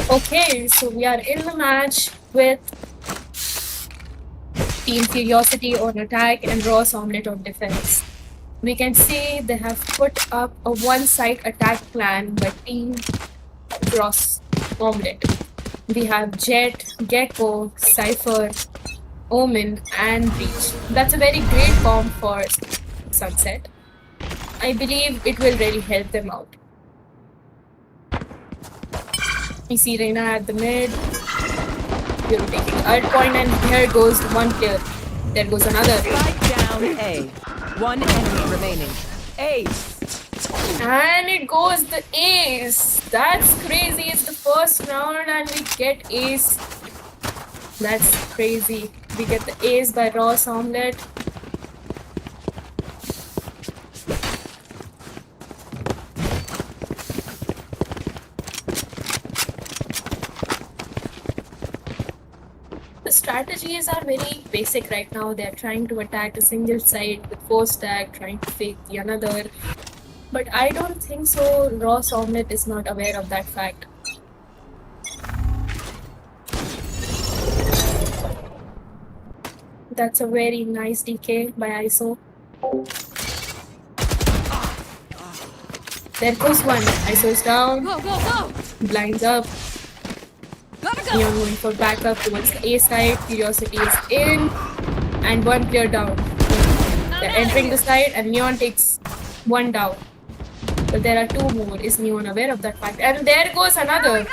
Okay, so we are in the match with Team Furiosity on attack and Ross Omellete on defense. We can see they have put up a one-side attack plan by Team Ross Omellete. We have Jet, Gecko, Cypher, Omen, and Breach. That's a very great comp for Sunset. I believe it will really help them out. We see Reina at the mid. You're taking ult point, and here goes one player. There goes another. Spike down A. One enemy remaining. Ace. And it goes the ace. That's crazy. It's the first round and we get ace. That's crazy. We get the ace by Ross Omellete. The strategies are very basic right now. They're trying to attack a single side with 4 stack, trying to fake the another. But I don't think so. Ross Omellete is not aware of that fact. That's a very nice DK by ISO. There goes one. ISO's down. Go, go, go! Blinds up. Gotta go! Neon going for backup towards the A side. Furiosity is in. And one player down. They're entering the side and Neon takes one down. But there are 2 more. Is Neon aware of that fact? And there goes another.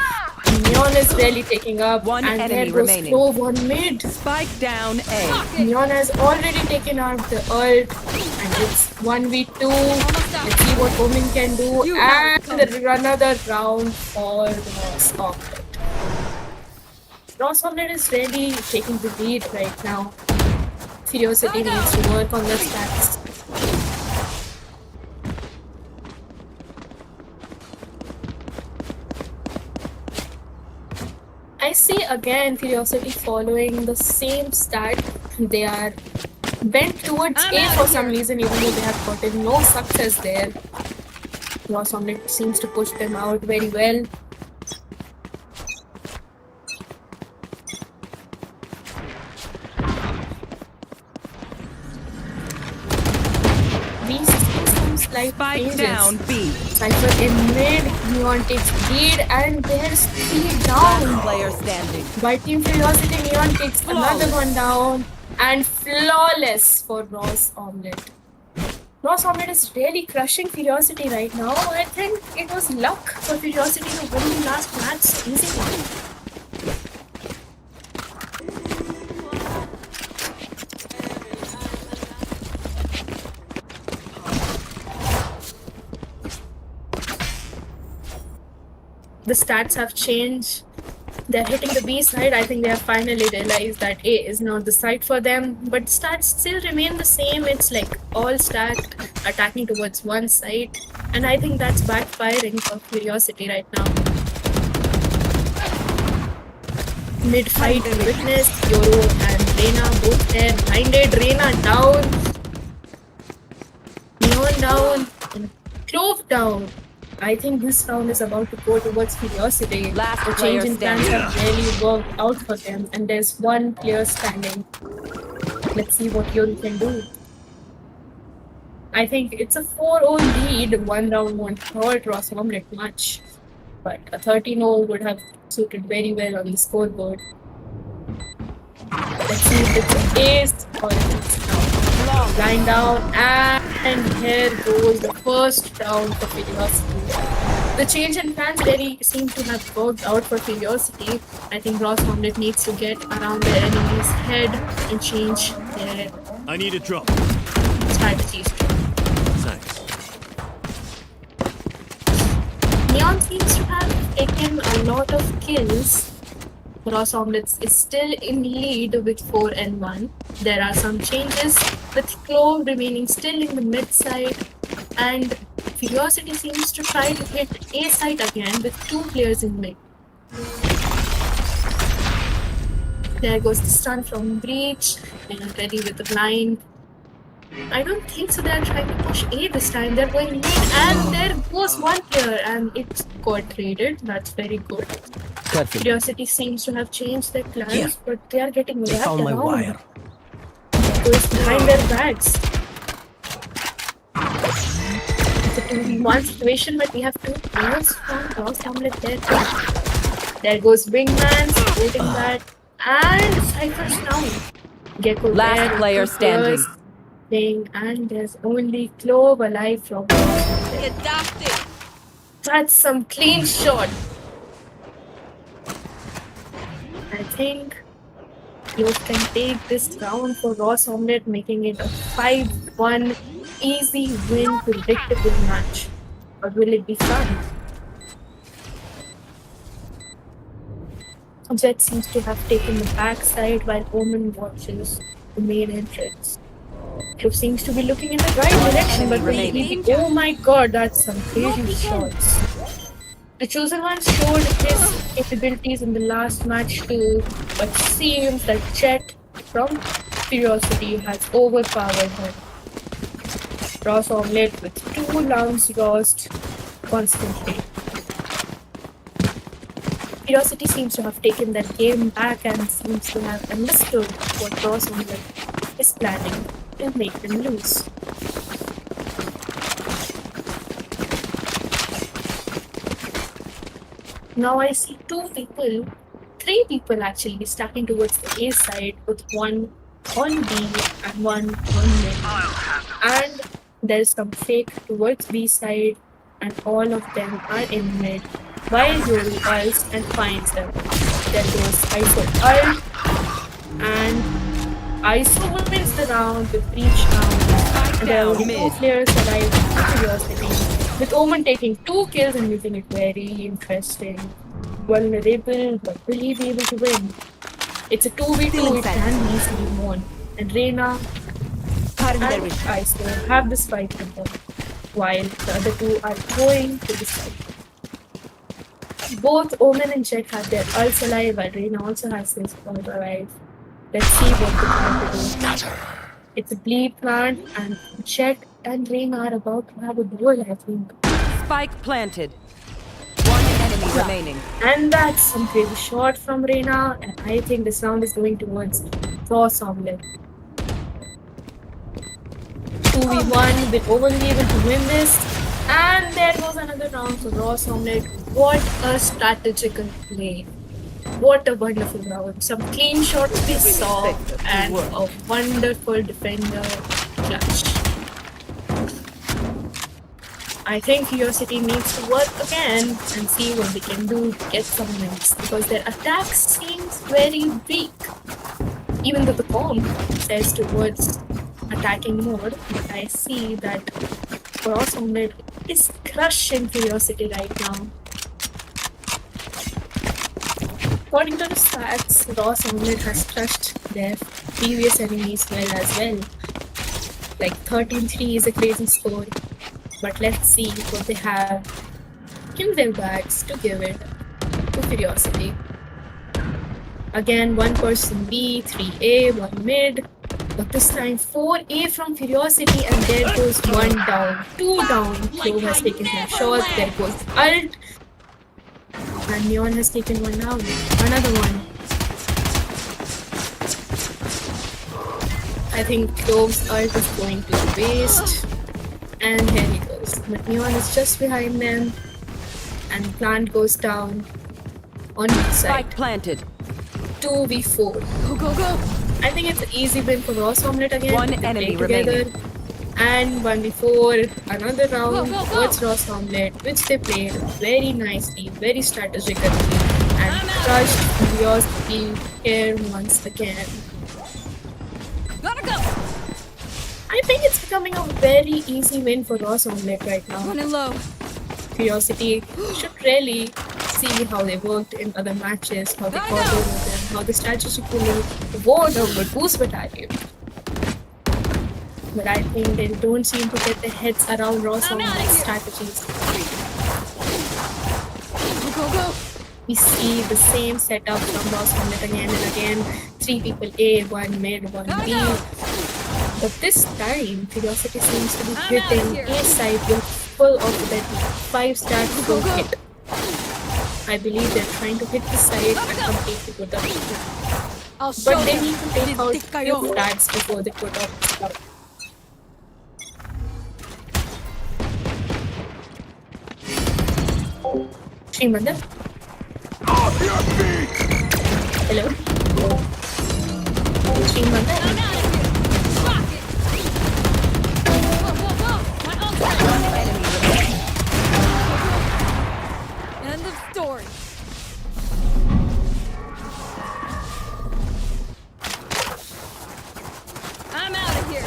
Neon is really taking up. One and enemy there goes remaining. Flow, one mid. Spike down A. Neon has already taken out the ult. And it's 1v2. Let's see what Omen can do. And another round for Ross Omellete. Ross Omellete is really taking the lead right now. Furiosity needs to work on the stats. I see again Furiosity following the same stat. They are bent towards A for some reason, even though they have gotten no success there. Ross Omellete seems to push them out very well. We see some slight Spike changes. down B. Cypher in mid, Neon takes lead, and there's 3 down. Player standing. By Team Furiosity, Neon takes another one down, and flawless for Ross Omellete. Ross Omellete is really crushing Furiosity right now. I think it was luck for Furiosity to win the last match so easily. The stats have changed. They're hitting the B side. I think they have finally realized that A is not the side for them. But stats still remain the same. It's like all stacked, attacking towards one side. And I think that's backfiring for Furiosity right now. Mid-fight witness, Yoro and Reina both there. Blinded, Reina down. Neon down. And Clove down. I think this round is about to go towards Furiosity. Last The player change in plans standing. have really worked out for them, and there's one player standing. Let's see what Yuri can do. I think it's a 4-0 lead. One round won't hurt Ross Omellete much, but a 13-0 would have suited very well on the scoreboard. Let's see if it's an ace or if it's down. Line down, and here goes the first round for Furiosity. The change in plans really seem to have worked out for Furiosity. I think Ross Omellete needs to get around the enemy's head and change their I need a drop. strategies. Thanks. Neon seems to have taken a lot of kills. Ross Omellete is still in lead with 4 and 1. There are some changes with Clove remaining still in the mid side, and Furiosity seems to try to hit A side again with 2 players in mid. There goes the stun from Breach, and ready with the blind. I don't think so. They're trying to push A this time. They're going mid, and there goes one player, and it got traded. That's very good. Careful. Curiosity seems to have changed their plans, Here. but they are getting They wrapped found my around. wire. Goes behind their backs. It's a 2v1 situation, but we have two players from Cross Hamlet there. There goes Wingman supporting that, and Cypher's down. Gecko Last there, player two players standing. playing, and there's only Clove alive from Cross Hamlet. Get dusty. That's some clean shot. I think Clove can take this round for Ross Omelette, making it a 5-1 easy win, predictable match. Or will it be fun? Jet seems to have taken the backside while Omen watches the main entrance. Clove seems to be looking in the right direction, but will he be? Oh my god, that's some crazy shots. The Chosen One showed his capabilities in the last match too, but seems that Jet from Furiosity has overpowered him. Ross Omelette with 2 rounds lost constantly. Furiosity seems to have taken that game back and seems to have understood what Ross Omelette is planning to make them lose. Now I see 3 people actually stacking towards the A side with one on B and one on mid. And there's some fake towards B side and all of them are in mid while Yori ults and finds them. There goes ISO ult and ISO wins the round with each round. And there are only 2 players alive in Curiosity, with Omen taking 2 kills and making it very interesting. Vulnerable, but will he be able to win? It's a 2v2, it can be easily won. And Reina and ISO have this fight with them, while the other 2 are going to the side. Both Omen and Jet have their ults alive, while Reina also has his ult alive. Let's see what they plan to do. It's a bleed plant, and Jet and Reina are about to have a duel, I think. Spike planted. One enemy remaining. And that's some crazy shot from Reina, and I think this round is going towards Ross Omelette. 2v1, will Omen be able to win this? And there goes another round for Ross Omelette. What a strategical play. What a wonderful round. Some clean shots we saw, and a wonderful defender clutch. I think Furiosity needs to work again and see what they can do to get some wins, because their attack seems very weak. Even though the comp says towards attacking mode, but I see that Ross Omelette is crushing Furiosity right now. According to the stats, Ross Omelette has crushed their previous enemies as well. Like 13-3 is a crazy score. But let's see what they have in their bags to give it to Furiosity. Again, 1 person B, 3A, 1 mid. But this time 4A from Furiosity, and there goes 1 down. 2 down. Clove has taken some shots. There goes ult. And Neon has taken 1 down. Another one. I think Clove's ult is going to waste. And here he goes. But Neon is just behind them. And plant goes down on each side. Spike planted. 2v4. Go, go, go. I think it's an easy win for Ross Omelette again. 1 They enemy play together. remaining. And 1v4, another round Go, go, go. towards Ross Omelette, which they played very nicely, very strategically, and crushed Furiosity here once again. Gotta go. I think it's becoming a very easy win for Ross Omelette right now. Running low. Curiosity should really see how they worked in other matches, how they got over them, how they strategically won over Goose Battalion. But I think they don't seem to get their heads around Ross Omelette's strategies. Go, go, go. We see the same setup from Ross Omelette again and again. 3 people A, 1 mid, 1 B. But this time, Curiosity seems to be I'm outta hitting here. A side with full of that 5-star full go. hit. I believe they're trying to hit the side and completely put up. I'll show But they them. need to take out Retake few stats before they put up the scout. Srimanda? Hello? Srimanda? I'm out of here. Rock it. Whoa, whoa, whoa. My ultimate. Enemy remaining. End of story. I'm out of here.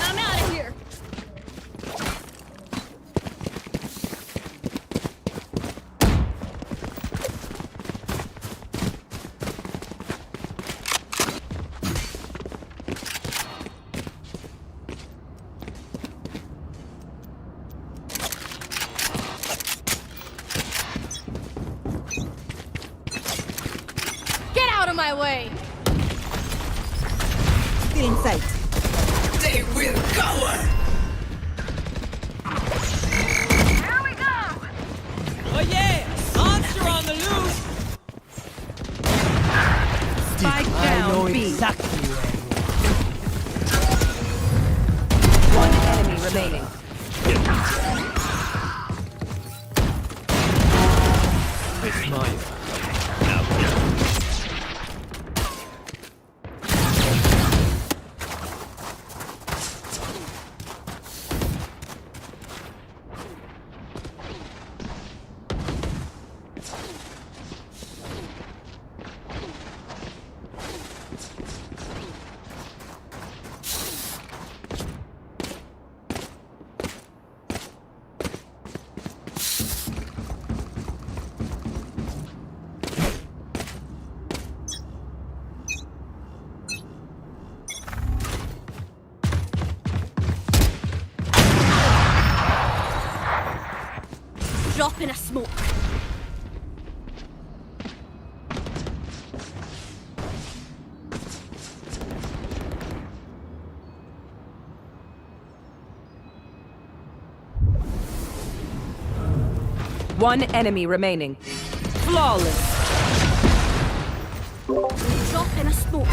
I'm out of here. Get out of my way. Still in sight. Oh yeah! Monster on the loose! Spike down B. exactly One enemy remaining. It's mine. Drop in a smoke. One enemy remaining. Flawless. Drop in a smoke.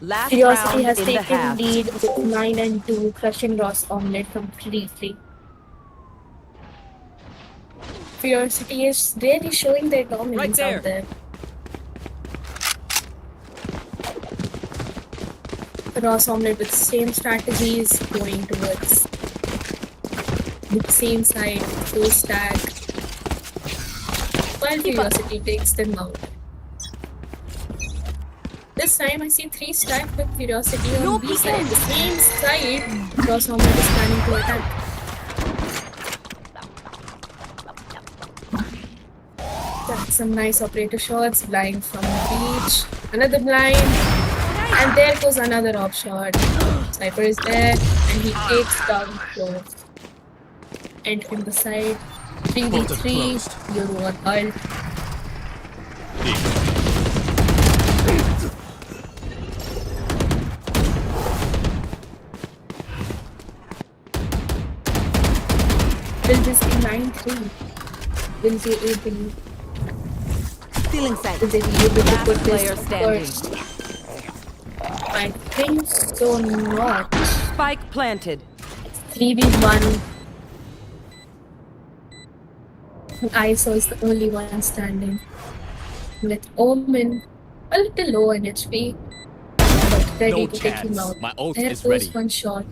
Last Curiosity round has in the taken half. lead with 9-2, crushing Ross Omelette completely. Furiosity is really showing their dominance Right out there. Ross Omelette with same strategies going towards the same side, full stack. While Furiosity takes them out. This time I see 3 stack with Curiosity on No B side. peeking. The same side, Ross Omelette is planning to attack. That's some nice operator shots, blind from the beach. Another blind. And there goes another off shot. Sniper is there and he takes down close. Entering the side. 3v3. Euro 1 ult. Will this be 9-3? Will they able Still in sight. will they be able to Last put player this standing. first? I think so not. Spike planted. 3v1. ISO is the only one standing. With Omen a little low in HP, but ready No to take him chance. out. My ult There is goes ready. one shot.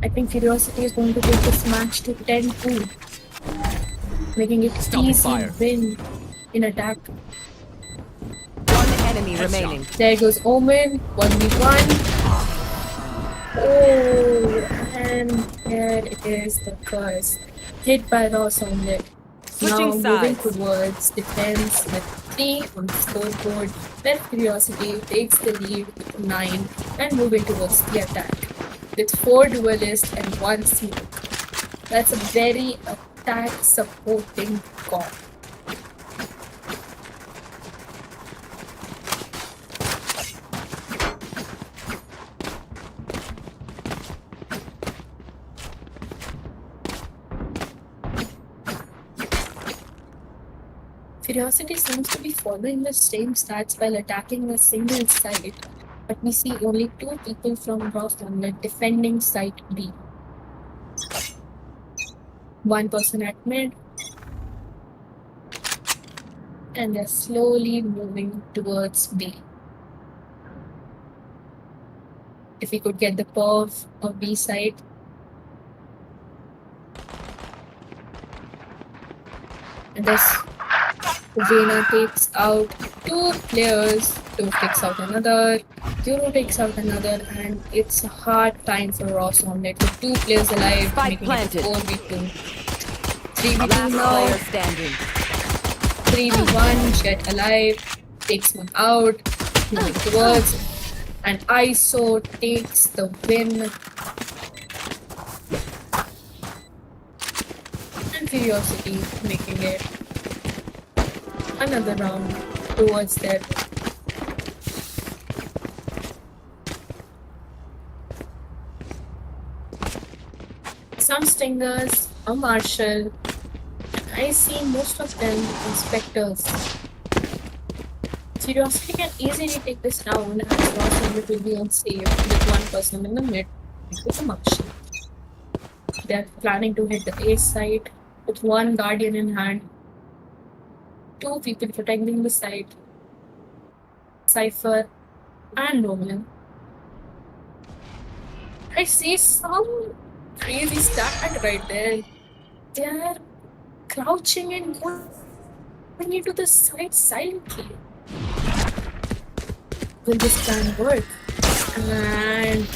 I think Furiosity is going to take this match to 10-2, making it Stop easy fire. win in attack. One enemy remaining. There goes Omen, 1v1. Oh, and there it is the curse. Hit by Ross Omelette. Switching Now moving sides. towards defense with 3 on the scoreboard. Then Curiosity takes the lead with 9 and moving towards the attack with 4 duelists and 1 smoke. That's a very That supporting god. Curiosity seems to be following the same stats while attacking a single site, but we see only two people from Ross Omellete defending site B. One person at mid, and they're slowly moving towards B. If we could get the perf of B side. And this Vena takes out two players, Dove takes out another, Euro takes out another, and it's a hard time for Ross Omellete with two players alive, Spike making planted. it 4v2. 3v2 Last now, player standing. 3v1, Jet alive, takes one out, moving towards, and ISO takes the win. And Furiosity making it another round towards their some stingers, a marshal. I see most of them inspectors. Curiosity can easily take this round as Ross Omellete will be unsafe with one person in the mid with a marshal. They're planning to hit the A side with one guardian in hand. Two people protecting the site, Cypher and Roman. I see some crazy stat right there. They are crouching and going into the site silently. Will this plan work? And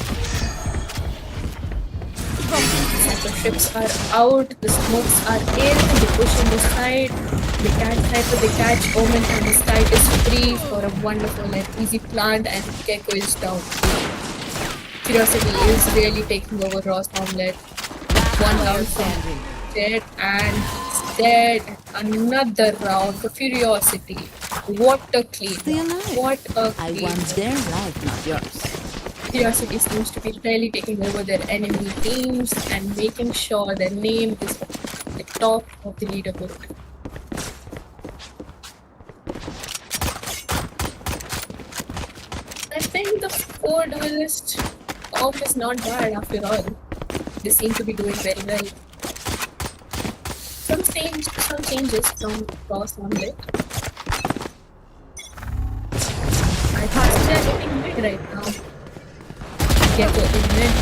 Cypher ships are out, the smokes are in, they push in the side. They catch Cypher, they catch Omen, and the site is free for a wonderful and easy plant, and Gecko is down. Curiosity is really taking over Ross Omellete. One round from dead, and he's dead. Another round for Furiosity. What a clean. Stay alive. What a I clean. want their life, not yours. Curiosity seems to be really taking over their enemy teams and making sure their name is at the top of the leaderboard. I think the 4 duelist off is not bad after all. They seem to be doing very well. Some changes from Ross Omellete. I thought they're getting big right now. Gecko in mid.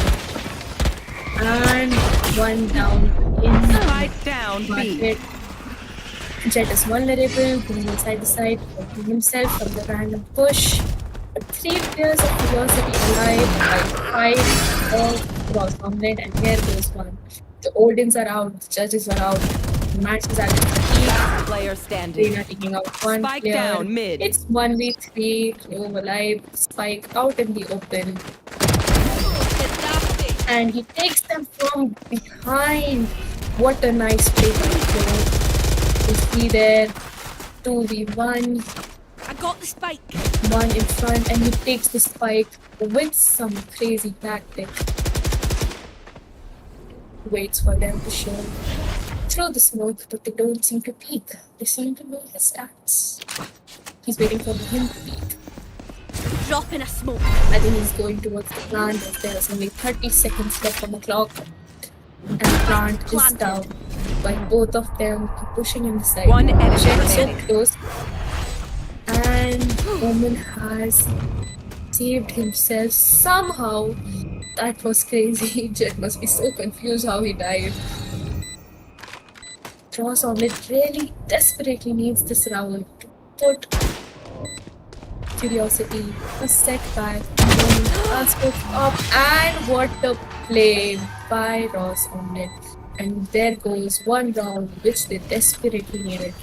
And one down in Spike down B. market. Jet is vulnerable, going inside the side, protecting himself from the random push. But 3 players of Furiosity alive by 5 of Ross Omellete, and here goes one. The Odins are out, the judges are out, the match is at Last player standing. Reina taking out one Spike player. down mid. It's 1v3, Clove alive, Spike out in the open. And he takes them from behind. What a nice play by Clove. You see there, 2v1, I got the spike. one in front, and he takes the spike with some crazy tactic. Waits for them to show through the smoke, but they don't seem to peek. They seem to know his stats. He's waiting for him to peek. Dropping a smoke. I think he's going towards the plant as there's only 30 seconds left on the clock. And the plant is down. While both of them are pushing inside. One enemy Jet is so remaining. close. And Omen has saved himself somehow. That was crazy. Jet must be so confused how he died. Ross Omellete really desperately needs this round to put Curiosity a setback. Up, and what a play by Ross Omellete. And there goes one round which they desperately needed.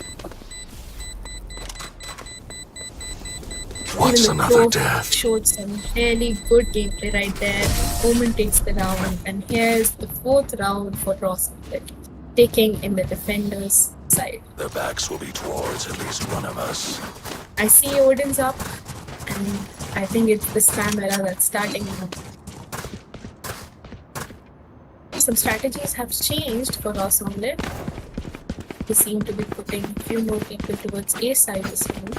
What's Even the another Pro death? showed some really good gameplay right there. Omen takes the round, and here's the 4th round for Ross Omellete. taking in the defender's side. Their backs will be towards at least one of us. I see Odin's up, and I think it's the spam era that's starting now. Some strategies have changed for Ross Omelette. They seem to be putting a few more people towards A side this time.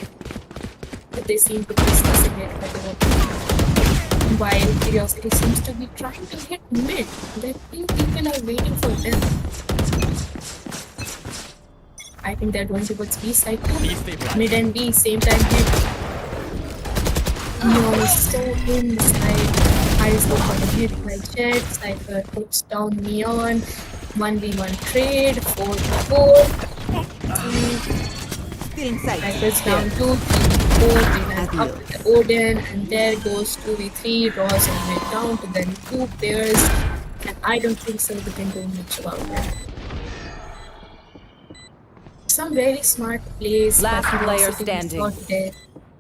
But they seem to be discussing it while Furiosity seems to be trying to hit mid. There few people are waiting for them. I think they're going towards B side too. Mid and B, same time hit. No, so inside. Eyes go for the hit by Jet. Cypher puts down Neon. 1v1 trade. 4v4. Cypher's down 2, 3, 4. Then up with the Odin. And there goes 2v3. Ross on mid down to then 2 players. And I don't think so we can do much about it. Some very smart plays. Last player standing.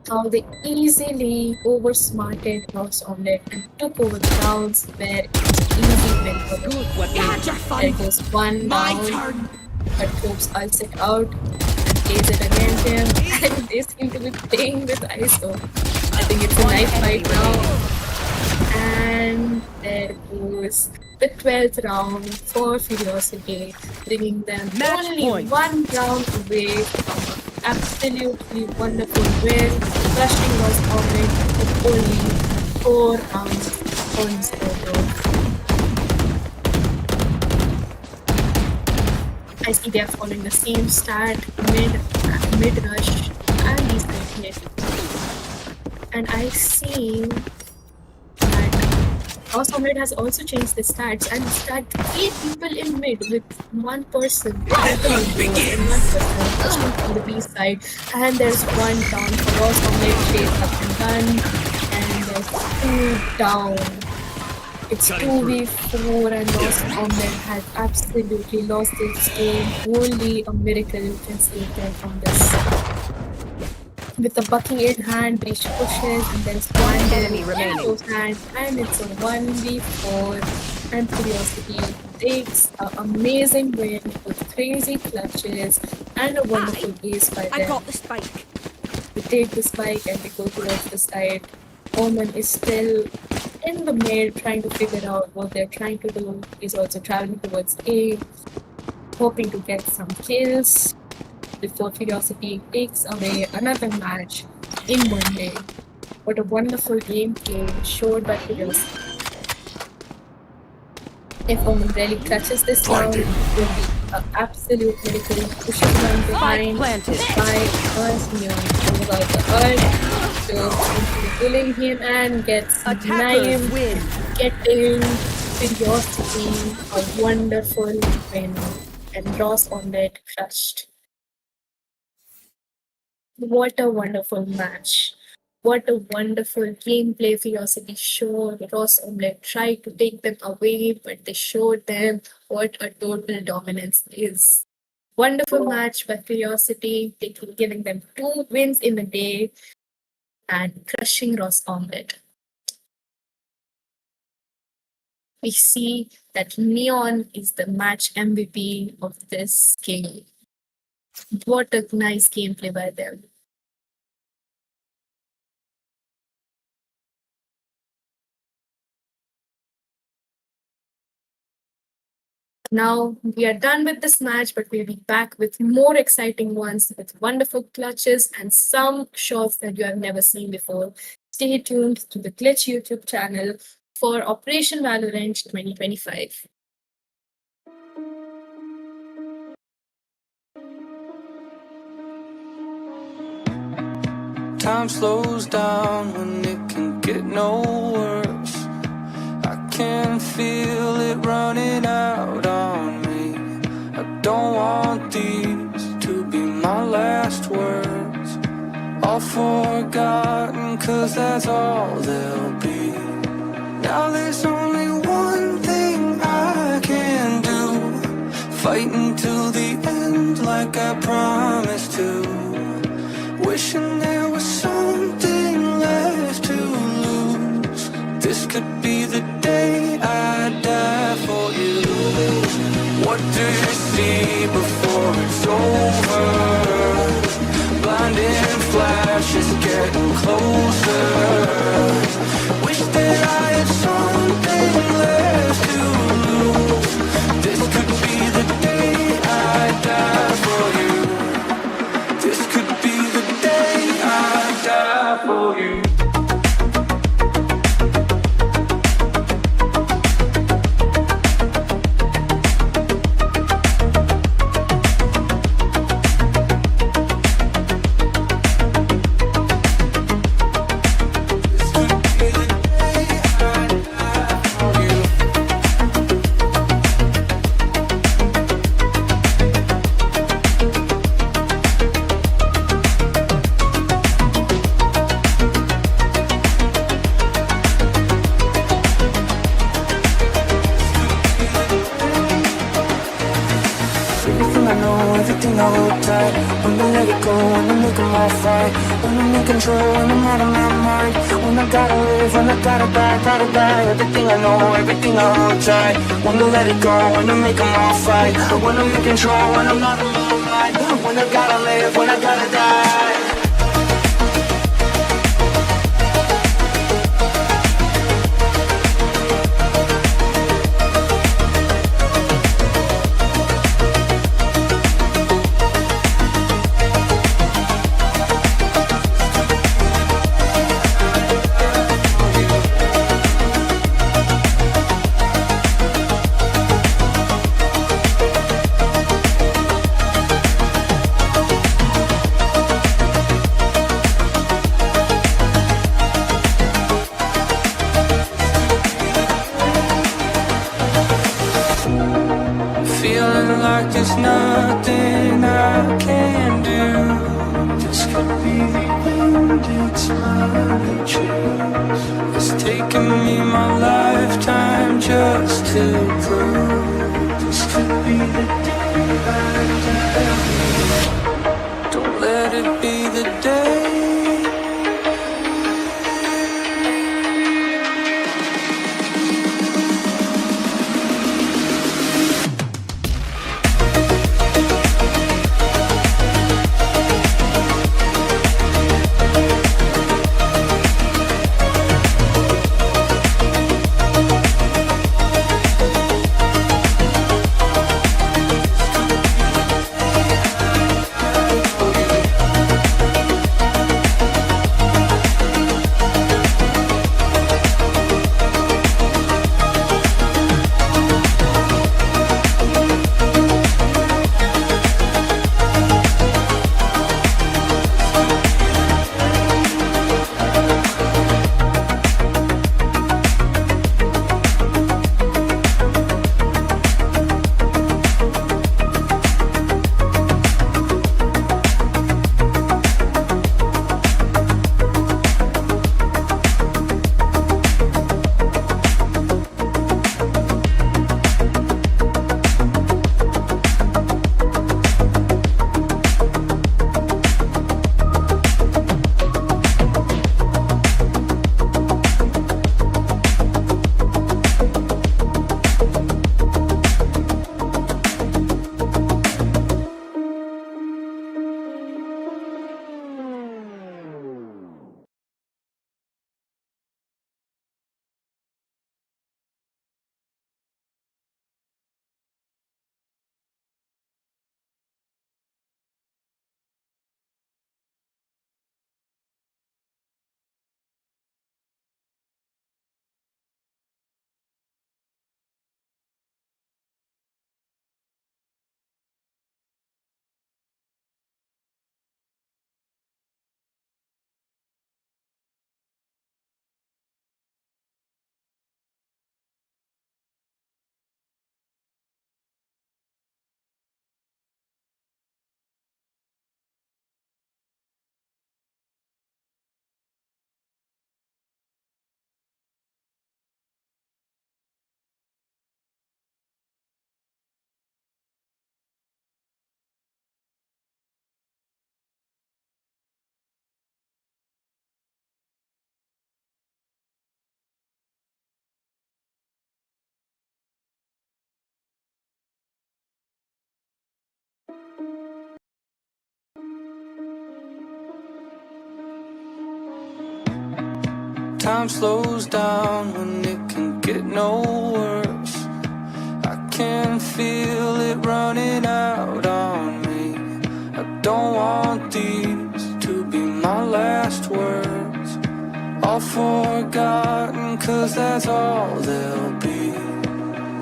How they easily oversmarted Ross Omelette and took over the rounds where it was easy win for them. There goes one down, but Cobes ults it out and plays it against him, and they seem to be playing with ISO. I think it's a knife fight now. And there goes the 12th round for Furiosity, bringing them Match only point. 1 round away from an absolutely wonderful win, crushing Ross Omelette with only 4 rounds on scoreboard. I see they are following the same start, mid rush, and these hit. And I see that Ross Omelette has also changed the stats and start 3 people in mid with 1 person. And 1 person pushing from the B side. And there's 1 down for Ross Omelette, chase up and done. And there's 2 down. It's 2v4 and Ross Omelette has absolutely lost its game. Only a miracle can save them from this. With the Bucky in hand, Breach pushes, and there's 1 enemy remaining. Hand, and it's a 1v4. And Furiosity takes an amazing win with crazy clutches and a wonderful ace by them. I got the spike. They take the spike and they go towards the side. Omen is still in the mid trying to figure out what they're trying to do. He's also traveling towards A, hoping to get some kills before Furiosity takes away another match in 1 day. What a wonderful gameplay showed by Furiosity. If Omen really clutches this round, it will be an absolute miracle. Pushing one behind planted. by first Neon pulls out the ult, so pulling him and gets Attackers 9, win. getting Furiosity a wonderful win, and Ross Omelette crushed. What a wonderful match. What a wonderful gameplay Furiosity showed. Ross Omelette tried to take them away, but they showed them what a total dominance is. Wonderful match by Furiosity, giving them 2 wins in a day and crushing Ross Omelette. We see that Neon is the match MVP of this game. What a nice gameplay by them. Now we are done with this match, but we'll be back with more exciting ones with wonderful clutches and some shots that you have never seen before. Stay tuned to the Glitch YouTube channel for Operation Valorant 2025. Time slows down when it can get no worse. I can feel it running out on me. I don't want these to be my last words. All forgotten, 'cause that's all they'll be. Now there's only one thing I can do. Fight until the end like I promised to. Wishing there was something left to lose. This could be the day I die for you. What do you see getting closer. Wish that I had something left to lose. This could be the day I die for you. This could be the day I die for you. Everything I know, everything I hold tight. When I let it go, when I make 'em all fight. When I'm in control, when I'm out of my mind. When I gotta live, when I gotta die. Everything I know, everything I hold tight. When I let it go, when I make 'em all fight. When I'm in control, when I'm out of my mind. When I gotta live, when I gotta die. Feeling like there's nothing I can do. This could be the end, it's my choice. It's taken me my lifetime just to prove. This could be the day I die. Don't let it be the day. time slows down when it can get no worse. I can feel it running out on me. I don't want these to be my last words. All forgotten, 'cause that's all they'll be.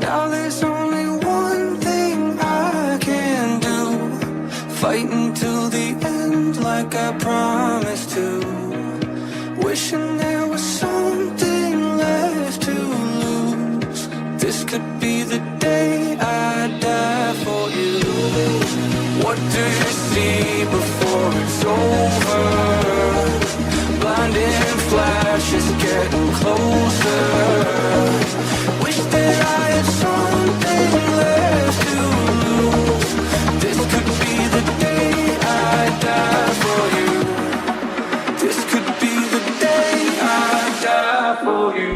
Now there's only one thing I can do, fight until the end like I promised to. Wishing there was something left to lose. This could be the day I die for you. What do you see before it's over? Blinding flashes getting closer. Wish that I had something left to lose. This could be the day I die for you. This could be the day I die for you.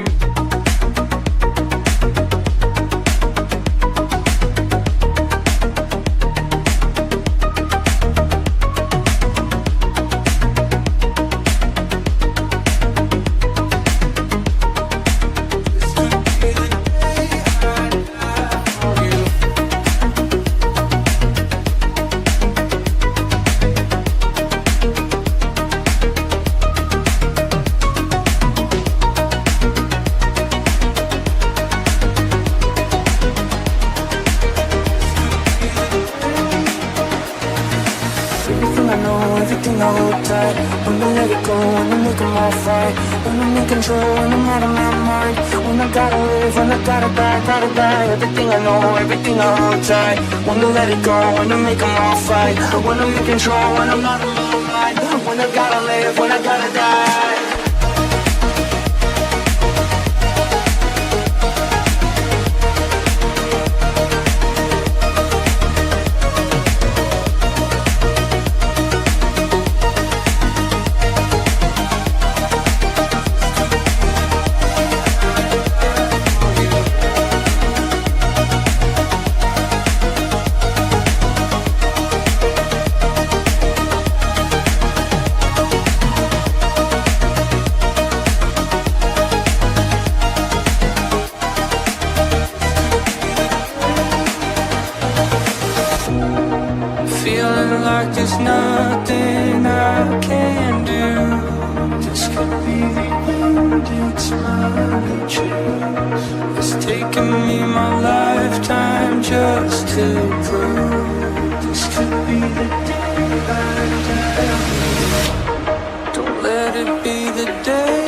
Everything I know, everything I hold tight. When I let it go, when I make them all fight. When I'm in control, when I'm out of my mind. When I gotta live, when I gotta die, gotta die. Everything I know, everything I hold tight. When I let it go, when I make them all fight. When I'm in control, when I'm out of my mind. When I gotta live, when I gotta die. Feeling like there's nothing I can do. This could be the end, it's my choice. It's taken me my lifetime just to prove. This could be the day I die. Don't let it be the day.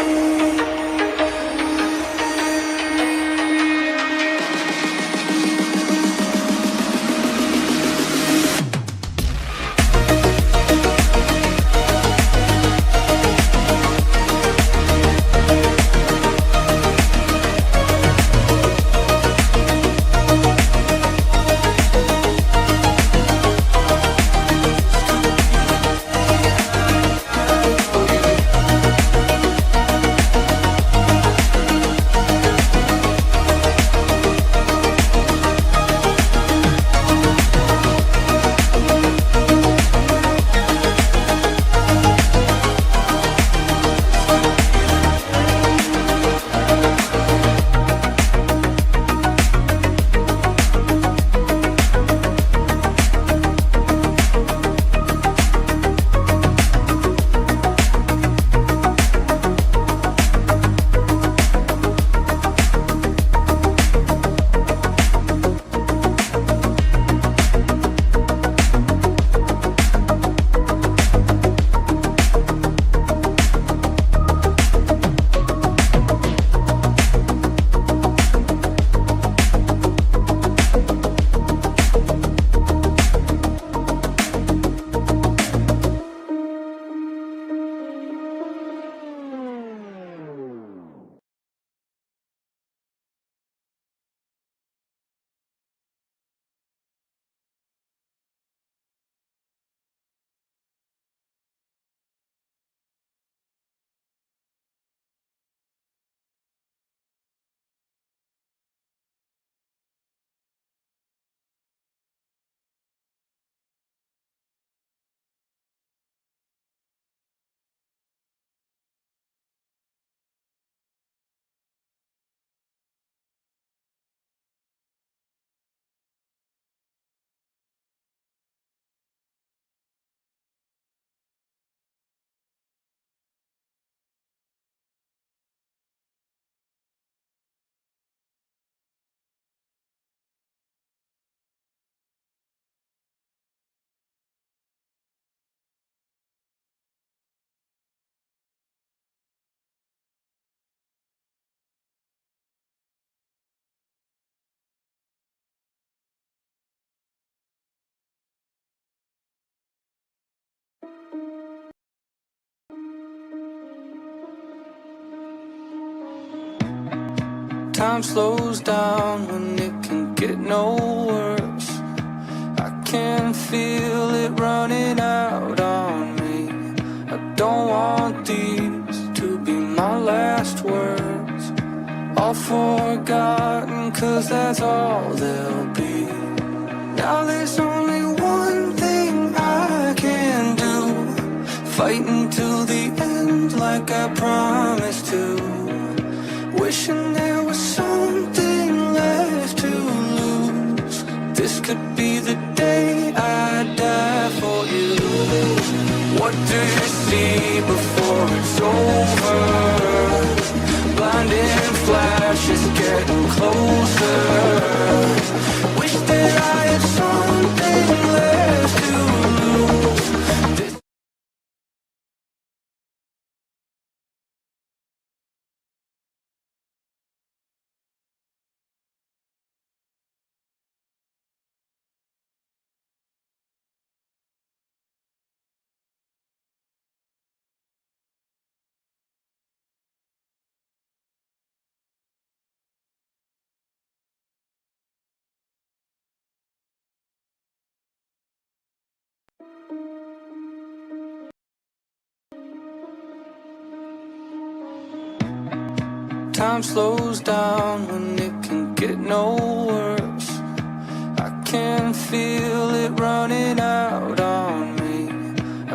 Time slows down when it can get no worse. I can feel it running out on me. I don't want these to be my last words. All forgotten, 'cause that's all they'll be. Now there's only one thing I can do. Fight until the end like I promised to. Wishing there was something left to lose. This could be the day I die for you. What do you see before it's over? Blinding flashes getting closer. Wish that I had something left to lose. Time slows down when it can get no worse. I can feel it running out on me.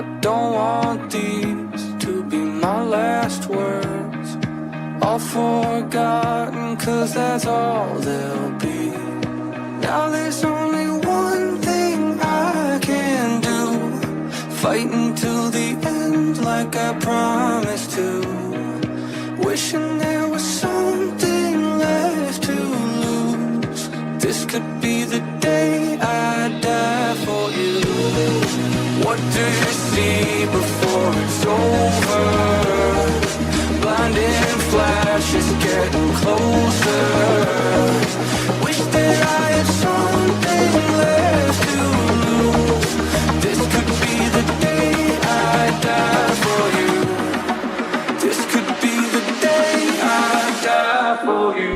I don't want these to be my last words. All forgotten, 'cause that's all they'll be. Now there's only one thing I can do. Fight until the end like I promised to. Wishing there was something left to lose. This could be the day I die for you. What do you see before it's over? Blinding flashes getting closer. Wish that I had something left to lose. This could be the day I die for you. This could be the day I die for you.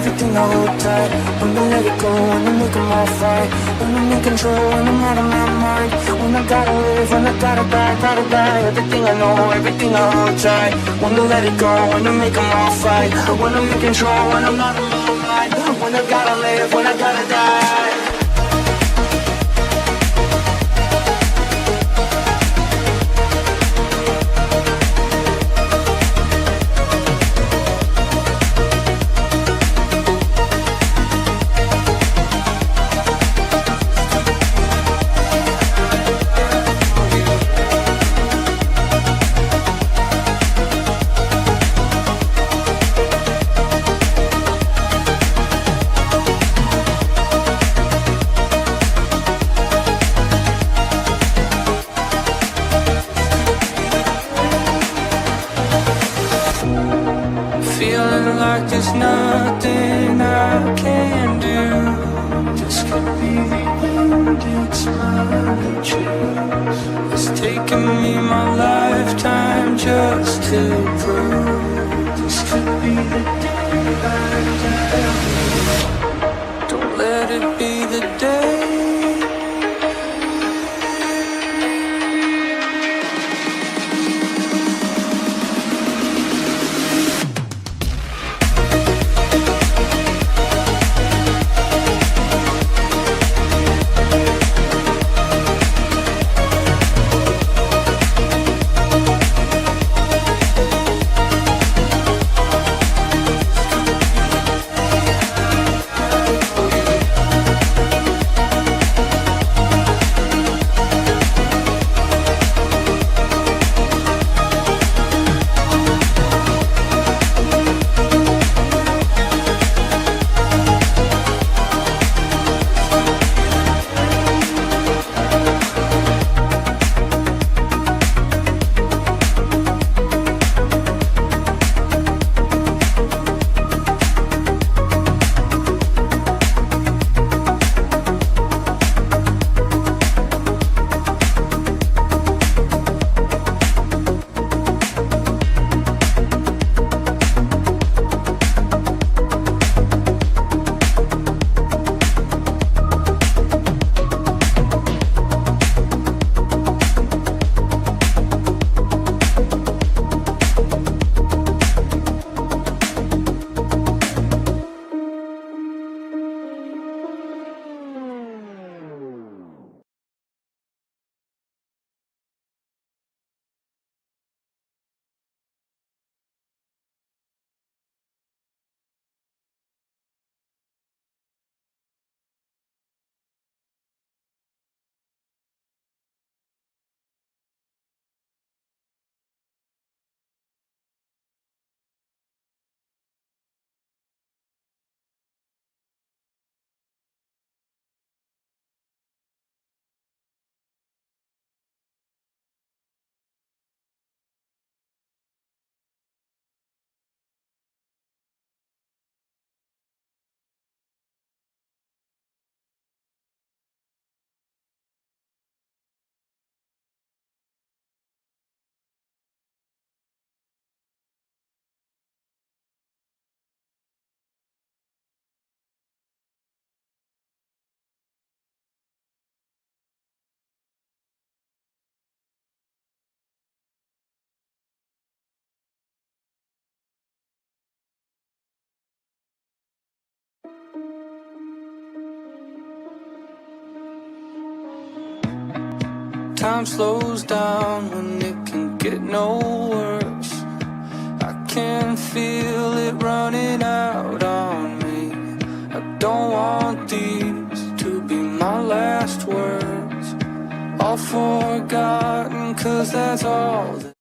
Everything I hold tight, when I let it go, when I make them all fight, when I'm in control, when I'm out of my mind, when I gotta live, when I gotta die, everything I know, everything I hold tight, when I let it go, when I make them all fight, when I'm in control, when I'm out of my mind, when I gotta live, when I gotta die. Feeling like there's nothing I can do. This could be the end, it's my choice. It's taken me my lifetime just to prove. This could be the day I die. Don't let it be the day. Time slows down when it can get no worse. I can feel it running out on me. I don't want these to be my last words. All forgotten, 'cause that's all that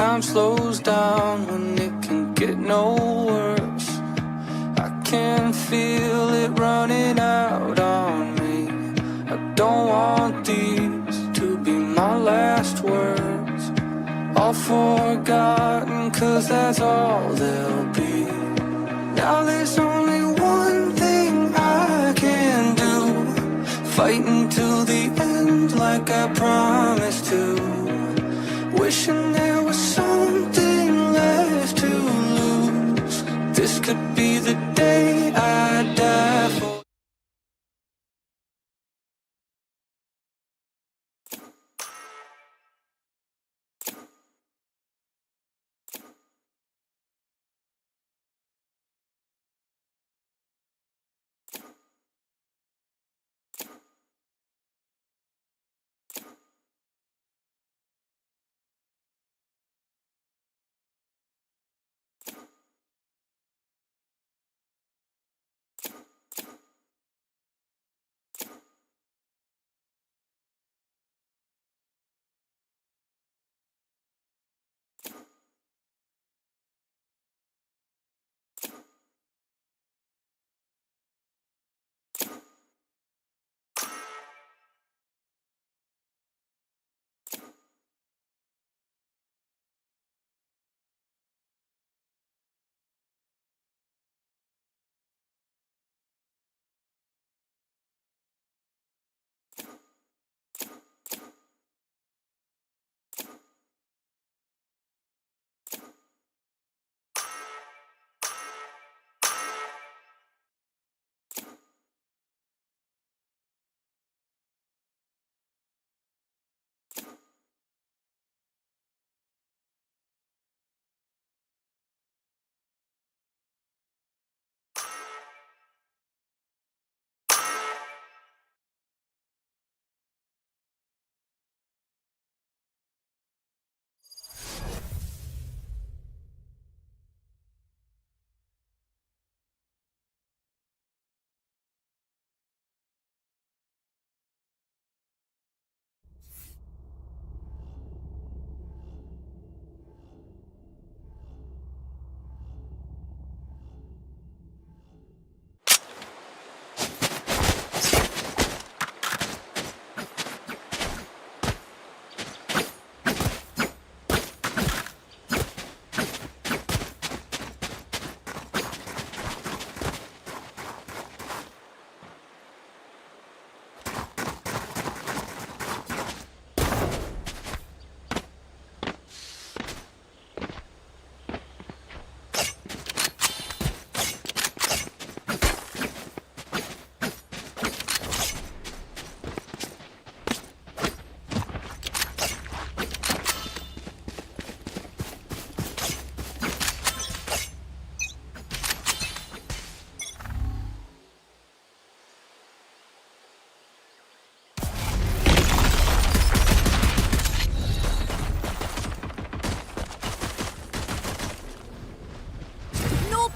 time slows down when it can get no worse. I can feel it running out on me. I don't want these to be my last words. All forgotten, 'cause that's all they'll be. Now there's only one thing I can do. Fight until the end like I promised to. Wishing there was something left to lose. This could be the day I die for.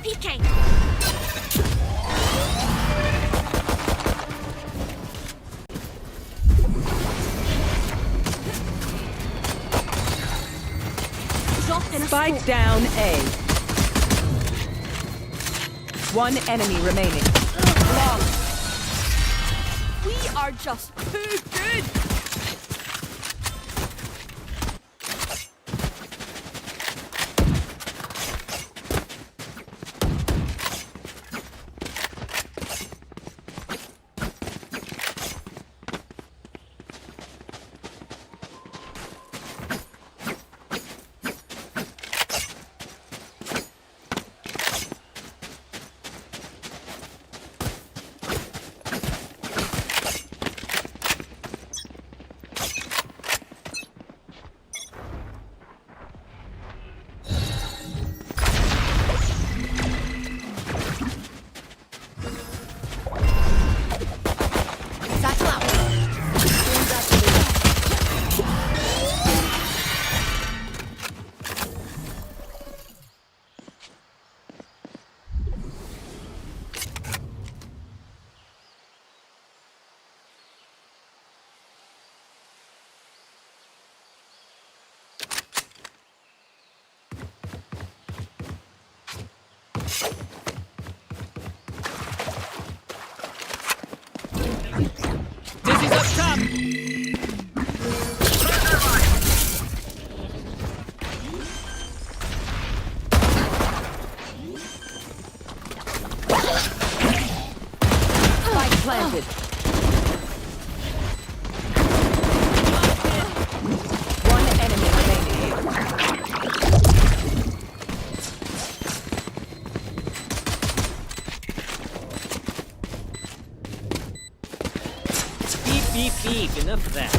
peeking! Spike down A. One enemy remaining. Long. We are just too good! planted. One enemy remaining. Beep, beep, beep. Enough of that.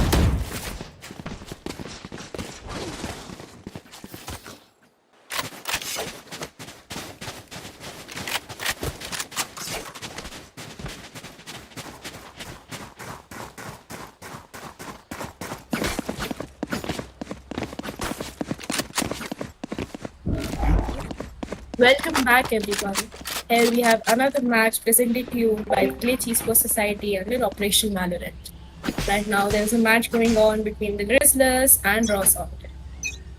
Welcome back, everyone. Here we have another match presented to you by Glitch Esports Society under Operation Valorant. Right now, there's a match going on between the Grizzlers and Raw Solid.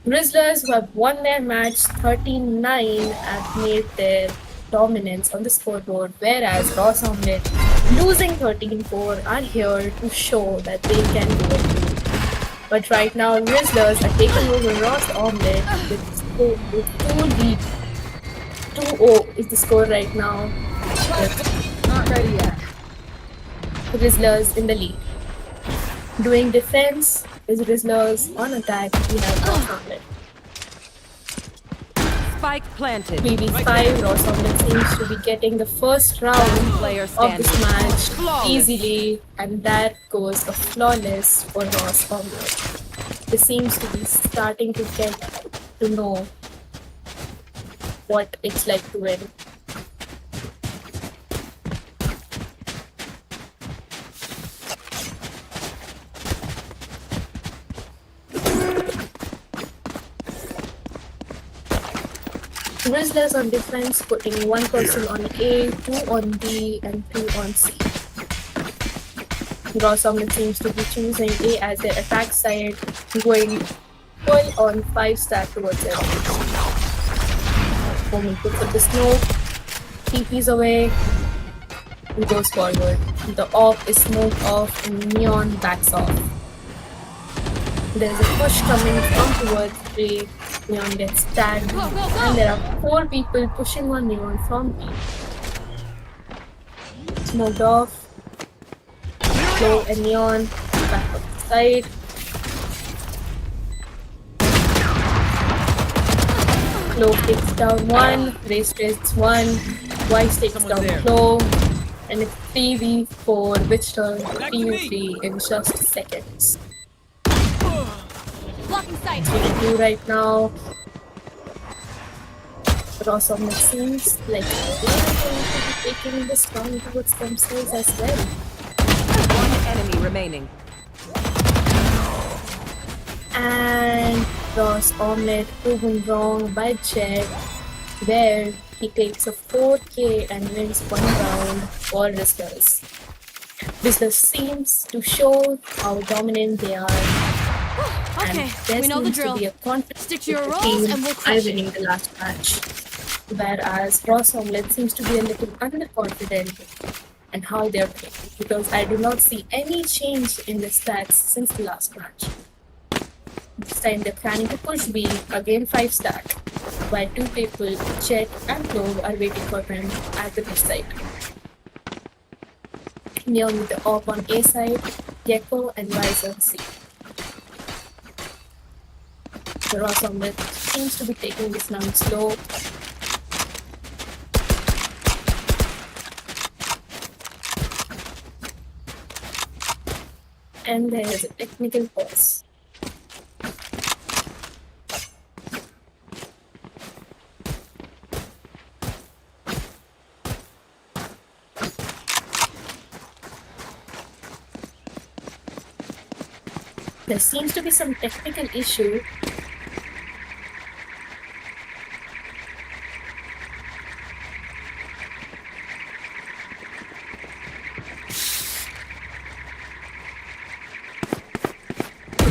Grizzlers, who have won their match 39, have made their dominance on the scoreboard, whereas Raw Solid, losing 13-4, are here to show that they can do it too. But right now, Grizzlers are taking over Raw Solid with 2 lead. 2-0 is the score right now. Not ready yet. Grizzlers in the lead. Doing defense is Grizzlers. On attack, we have Raw Solid. Spike planted. 3v5, Raw Solid seems to be getting the first round Player of standing. this match Flawless. easily, and that goes a flawless for Raw Solid. They seems to be starting to get to know what it's like to win. Grizzlers on defense, putting 1 person on A, 2 on B, and 2 on C. Raw Solid seems to be choosing A as their attack side, going full on 5 stack towards it. Omen puts up the smoke, TP's away, and goes forward. The off is smoked off, and Neon backs off. There's a push coming from towards B. Neon gets tagged, and there are 4 people pushing on Neon from B. Smoked off. Glow and Neon back up the side. Glow takes down 1, Race takes 1, Wise takes down there. Glow, and it's 3v4, which turns 3v3 in just seconds. Blocking sight. What we do right now. Raw Solid seems like they are going to be taking this round towards themselves as well. One enemy remaining. And Raw Solid proven wrong by Jet, where he takes a 4K and wins 1 round for Riskers. Riskers seems to show how dominant they are. Okay, And there we know the seems drill. to be a conflict Stick to your with the roles team and we'll are crush it. winning the last match. Whereas Raw Solid seems to be a little underconfident in how they're playing, because I do not see any change in the stats since the last match. This time they're planning to push B again 5 stack, while 2 people, Chet and Clove, are waiting for them at the B side. Neon with the op on A side, Gecko and Wise on C. The Raw Solid seems to be taking this round slow. And there is a technical pause. There seems to be some technical issue.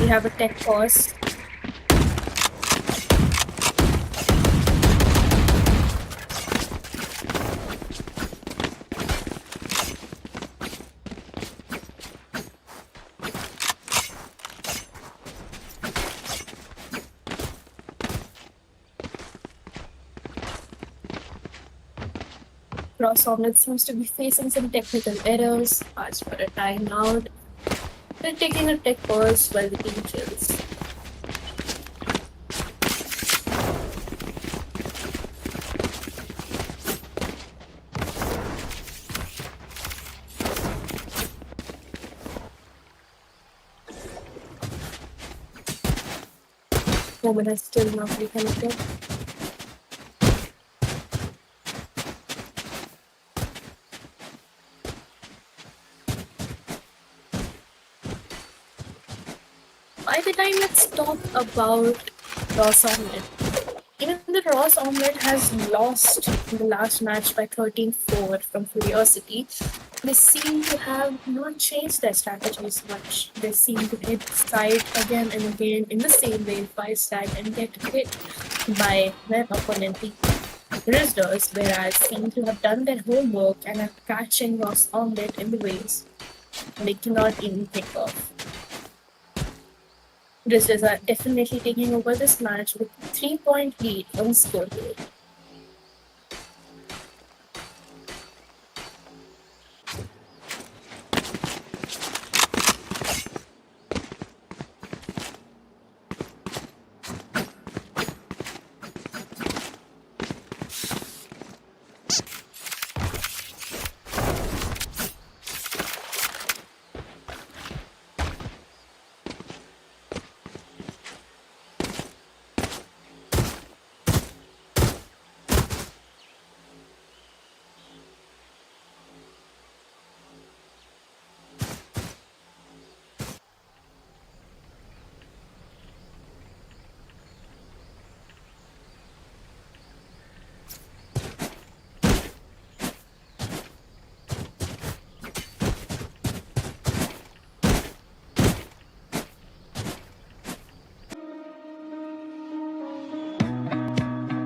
We have a tech pause. Cross Omelette seems to be facing some technical errors, asked for a timeout. They're taking a tech pause while the team chills. Moment has still not reconnected. By the time let's talk about Ross Omelette. Even the Ross Omelette has lost in the last match by 13-4 from Furiosity. They seem to have not changed their strategies much. They seem to hit side again and again in the same way, 5-stack, and get hit by their opponent, the Rizders, whereas seem to have done their homework and are catching Ross Omelette in the ways they cannot even think of. Rizders are definitely taking over this match with 3-point lead on scoreboard.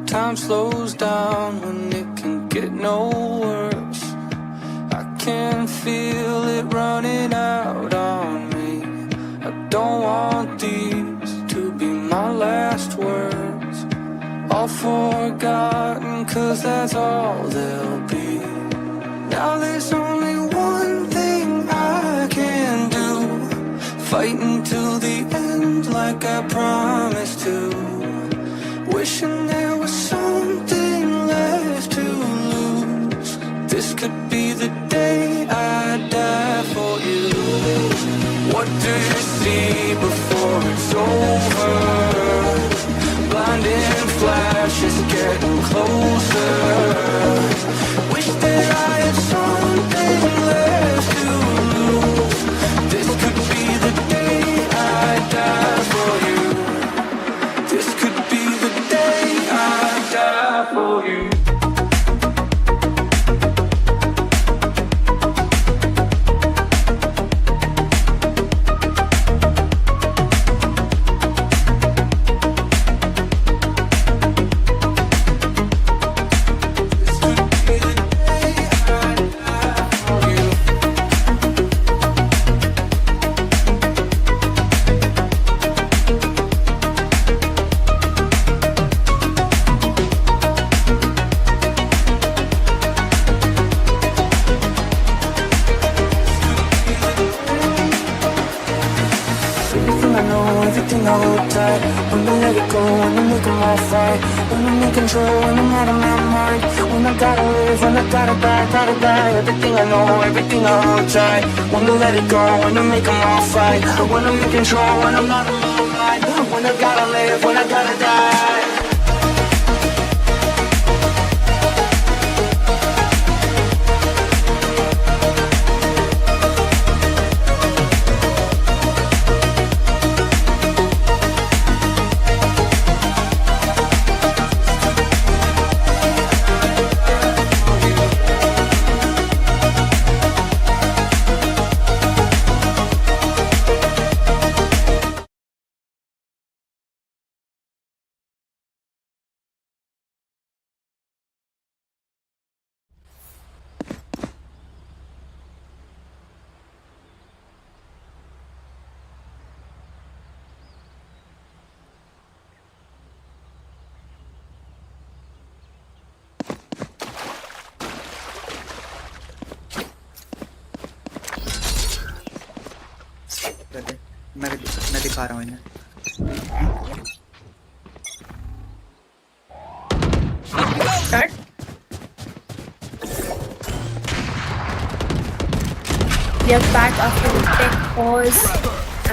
Time slows down when it can get no worse. I can feel it running out on me. I don't want these to be my last words. All forgotten, cause that's all they'll be. Now there's only one thing I can do. Fight until the end like I promised to. Wishing there was something left to lose. This could be the day I die for you. What do you see before it's over? Blinding flashes getting closer. Wish that I had something left to lose. This could be the day I die for you. This could be the day I die for you. Everything I hold tight, when I let it go, when I make them all fight, when I'm in control, when I'm out of my mind, when I gotta live, when I gotta die, everything I know, everything I hold tight, when I let it go, when I make them all fight, when I'm in control, when I'm out of my mind, when I gotta live, when I gotta die. पा रहा हूँ इन्हें। Start. We are back after the tech pause,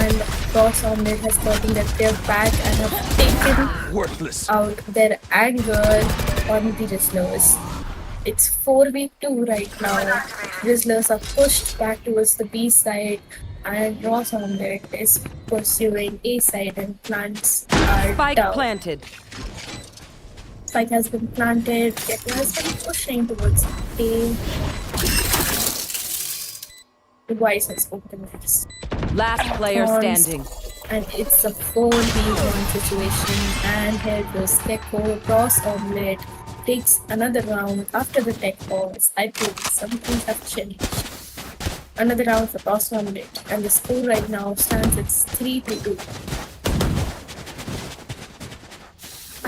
and Ross Omellete has gotten that they're back and have taken Worthless. out their anger on the Rizzlers. It's 4v2 right now. Rizzlers are pushed back towards the B side, and Ross Omellete is pursuing A side, and plants are Spike down. planted. Spike has been planted. Gecko has been pushing towards A. The Wise has opened this. Last player Pawns. standing. And it's a 4v1 situation. And here goes Gecko. Ross Omellete takes another round after the tech pause. I think some things have changed. Another round for Ross Omellete. And the score right now stands at 3-2.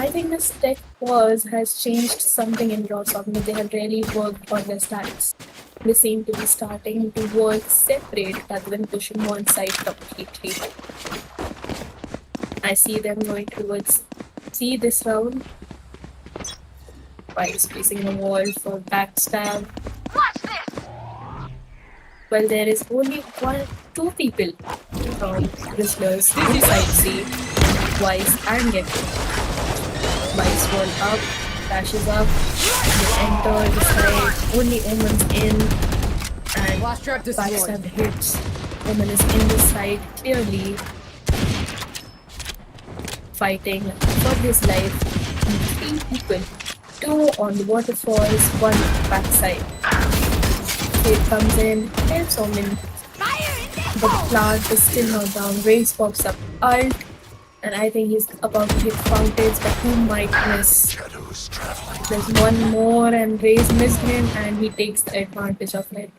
I think this tech pause has changed something in Ross Omellete. They have really worked on their stats. They seem to be starting to work separate rather than pushing one side completely. I see them going towards C this round. Wise placing a wall for backstab. Well, there is only two people from Rizzlers inside C. Wise and Gecko. Wise wall up, dashes up, they enter the side, only Omen's in, and backstab hits. Omen is in the side clearly, fighting for his life. And 3 people, 2 on the waterfalls, 1 backside. Kate comes in, helps Omen, but the plant is still not down. Raze pops up ult, and I think he's about to hit fountains, but he might miss. Shadows traveling. There's one more, and Raze missed him, and he takes the advantage of it.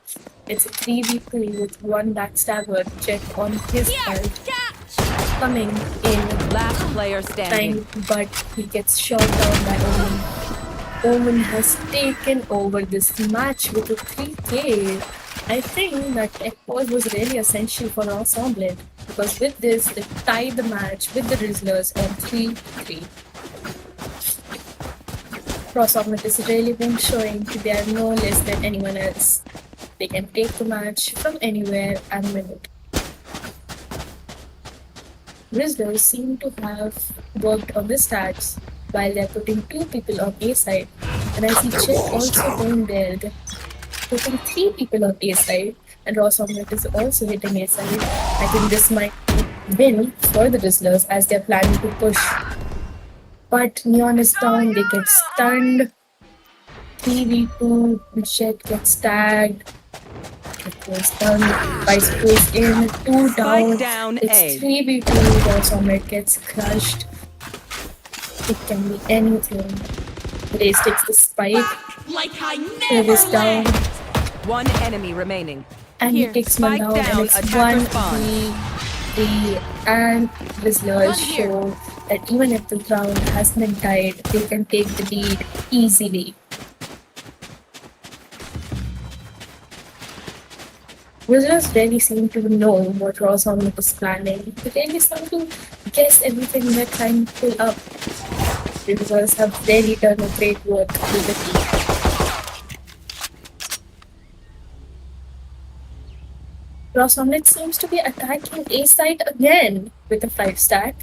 It's a 3v3 with 1 backstabber, Jet on his side, coming in Last player standing. time, but he gets shot down by Omen. Omen has taken over this match with a 3k. I think that tech pause was really essential for Ross Omellete, because with this, they tied the match with the Rizzlers on 3-3. Ross Omellete has really been showing that they are no less than anyone else. They can take the match from anywhere and win it. Rizzlers seem to have worked on the stats while they're putting 2 people on A side, and I see Chip also going there. They're putting 3 people on A side, and Ross Omellete is also hitting A side. I think this might win for the Rizzlers as they're planning to push. But Neon is down, they get stunned. 3v2, Jet gets tagged. It goes down, Vice goes in, 2 down. down It's A. 3v2, Ross Omellete gets crushed. It can be anything. Raze takes the spike. Like I It never is down. One enemy remaining. And Here, he takes one spike down, down, and it's attacker 1v3, and Rizzlers show that even if the ground has been tied, they can take the lead easily. Rizzlers really seem to know what Ross Omellete is planning. They really seem to guess everything they're trying to pull up. Rizzlers have really done a great work with the team. Ross Omellete seems to be attacking A side again with a 5 stack,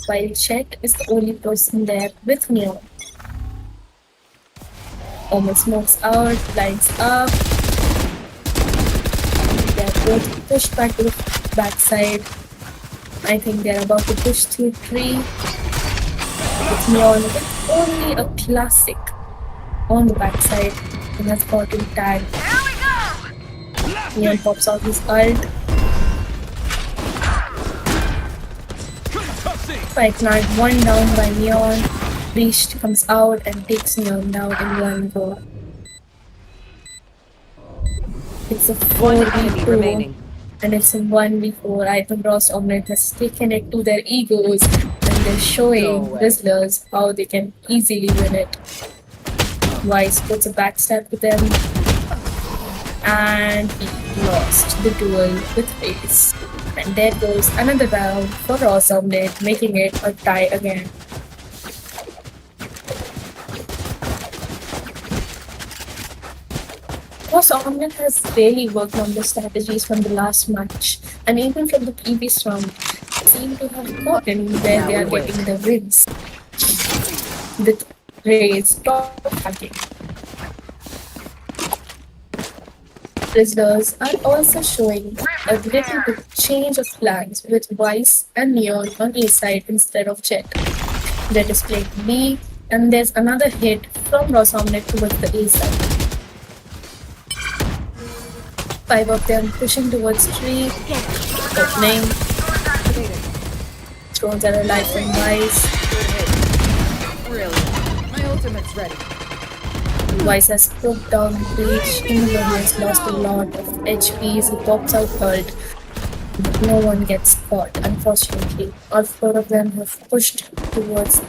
while Chet is the only person there with Neon. Omen smokes out, blinds up. They're both pushed back to the backside. I think they're about to push through 3. With Neon with only a classic on the backside and has gotten tagged. Neon pops out his ult. Spike knight, 1 down by Neon. Breach comes out and takes Neon down in 1 go. It's a One enemy 4v2 remaining. and it's a 1v4. I think Ross Omellete has taken it to their egos and they're showing Rizzlers how they can easily win it. Wise puts a backstab to them. And he lost the duel with Face. And there goes another round for Ross Omelette, making it a tie again. Ross Omelette has really worked on the strategies from the last match, and even from the previous round, seem to have gotten where they are getting the wins. With Ray's top hacking. Prisoners are also showing a little bit change of plans with Vice and Neon on A side instead of Jet. Jet is playing B, and there's another hit from Ross Omelette towards the A side. 5 of them pushing towards tree, opening. Drones are alive from Vice. Brilliant. My ultimate's ready. Vice has broke down Breach, even though he has lost a lot of HP as he pops out hurt. But no one gets caught, unfortunately. All 4 of them have pushed towards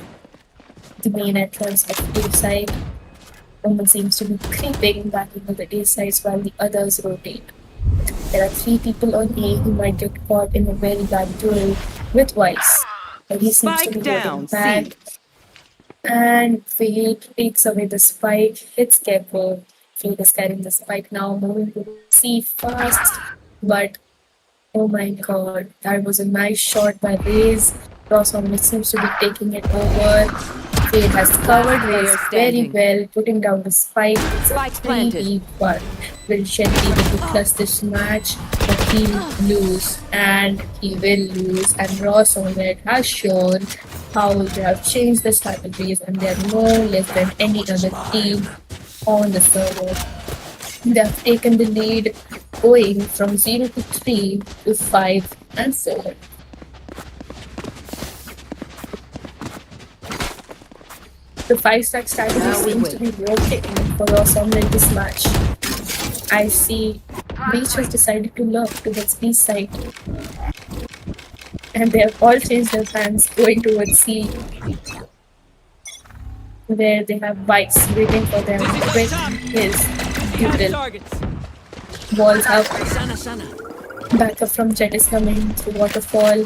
the main entrance of A side. Omen seems to be creeping back into the A sides while the others rotate. There are 3 people on A who might get caught in a very bad duel with Vice. But he seems to be Spike getting down, back. C. And Fade takes away the spike, hits Jaipur. Fade is carrying the spike now, moving to C fast. But oh my god, that was a nice shot by Raze. Ross Omelette seems to be taking it over. Fade has covered Raze very standing. well, putting down the spike. It's a Spike planted. 3v1. Will Shed be able to plus this match? But he'll lose, and he will lose. And Ross Omelette has shown how they have changed the strategies, and they are no less than any other team on the server. They have taken the lead, going from 0 to 3 to 5 and 4. The 5-stack strategy Now we seems to be working for Ross Omelette this match. I see Beach has decided to lurk towards B side. And they have all changed their plans, going towards C, where they have Vice waiting for them with his duel. Targets. Walls up, Sana, sana. backup from Jet is coming through waterfall.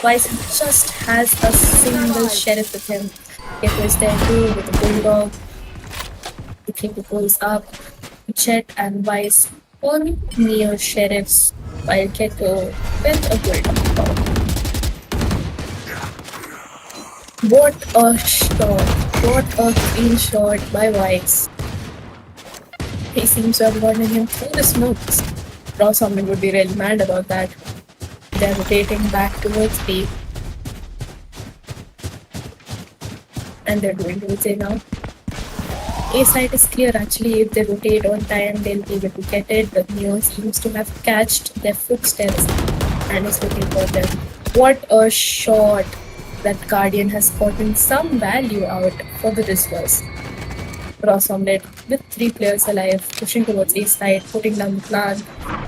Vice just has a single sheriff with him. Gecko is there too with the bulldog. The Clipper goes up. Jet and Vice on near sheriffs, while Gecko with a bulldog. What a shot! What a clean shot by Vice. He seems to have running him through the smokes. Ross Omelette would be really mad about that. They're rotating back towards B. And they're going towards A now. A side is clear actually. If they rotate on time, they'll be able to get it. But Neo seems to have catched their footsteps and is looking for them. What a shot! That Guardian has gotten some value out for the Rizzlers. Ross Omelette with 3 players alive, pushing towards A side, putting down the plan.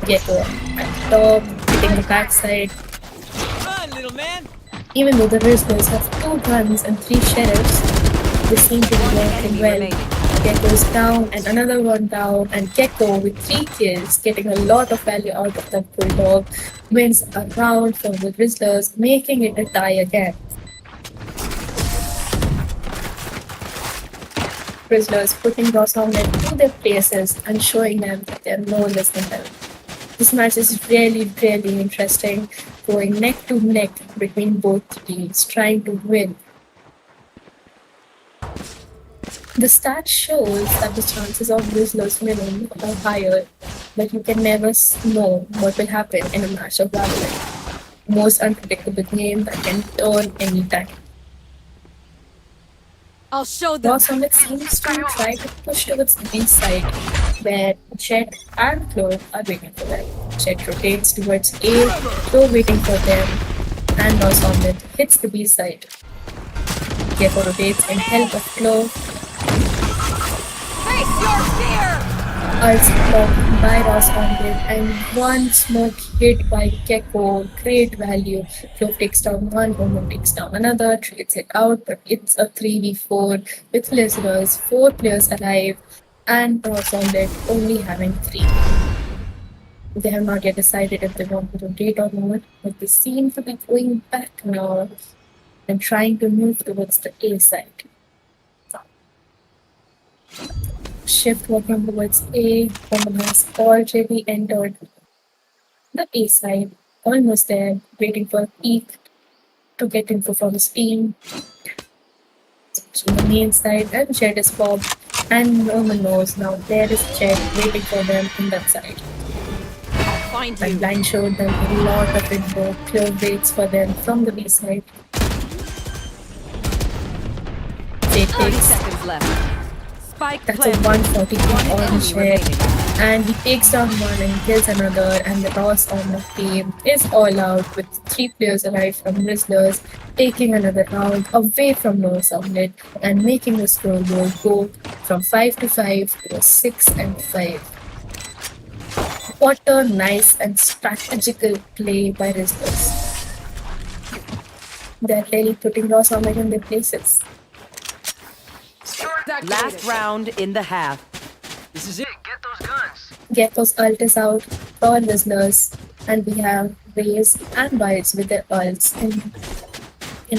Gecko at the top, hitting the backside. Come on, little man. Even though the Rizzlers have 2 guns and 3 sheriffs, they seem to be working well. Gecko's down and another one down, and Gecko with 3 kills, getting a lot of value out of that bulldog, wins a round from the Rizzlers, making it a tie again. Rizzlers putting Ross Omelette to their places and showing them that they're no less than them. This match is really, really interesting, going neck to neck between both teams, trying to win. The stat shows that the chances of Rizzlers winning are higher, but you can never know what will happen in a match of Valorant. Most unpredictable game that can turn anytime. I'll show them. Ross Omelette seems to try to push towards the B side, where Jet and Chloe are waiting for them. Jet rotates towards A, Chloe waiting for them, and Ross Omelette hits the B side. Gecko rotates in help of Chloe. Face your fear! Ults blocked by Ross Omelette, and one smoke hit by Gecko. Great value. Chloe takes down one, Omen takes down another, trades it out, but it's a 3v4 with listeners, 4 players alive, and Ross Omelette only having 3. They have not yet decided if they want to rotate or not, but they seem to be going back now and trying to move towards the A side. Shift working towards A. Omen has already entered the A side, almost there, waiting for a peek to get info from his team. So the main side, and Jet is popped, and Omen knows now there is Jet waiting for them in that side. Find And you. Blind showed them a lot of info, clear waits for them from the B side. They 30 takes seconds left. Spike That's a planted. 143 One on enemy Jet, remaining. and he takes down one and kills another, and the Ross on the team is all out with 3 players alive from Rizzlers, taking another round away from North Outlet and making the scoreboard go from 5 to 5 to a 6 and 5. What a nice and strategical play by Rizzlers. They're really putting Ross Outlet in their places. Last round in the half. This is it. Get those guns. Gecko's ult is out for listeners, and we have Rays and Bites with their ults in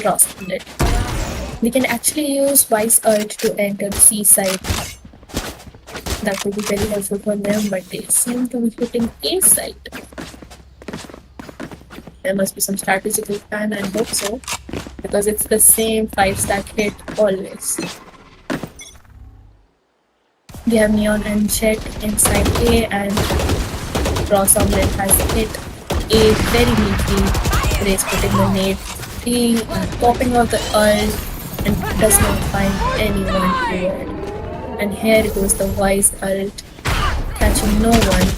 Rosconet. We can actually use Vice ult to enter the C side. That would be very helpful for them, but they seem to be hitting A side. There must be some strategical plan, I hope so, because it's the same 5-stack hit always. We have Neon and Jet inside A, and Ross Omelette has hit A very neatly. Ray's putting the nade B and popping out the ult and does not find anyone here. And here goes the Wise ult, catching no one.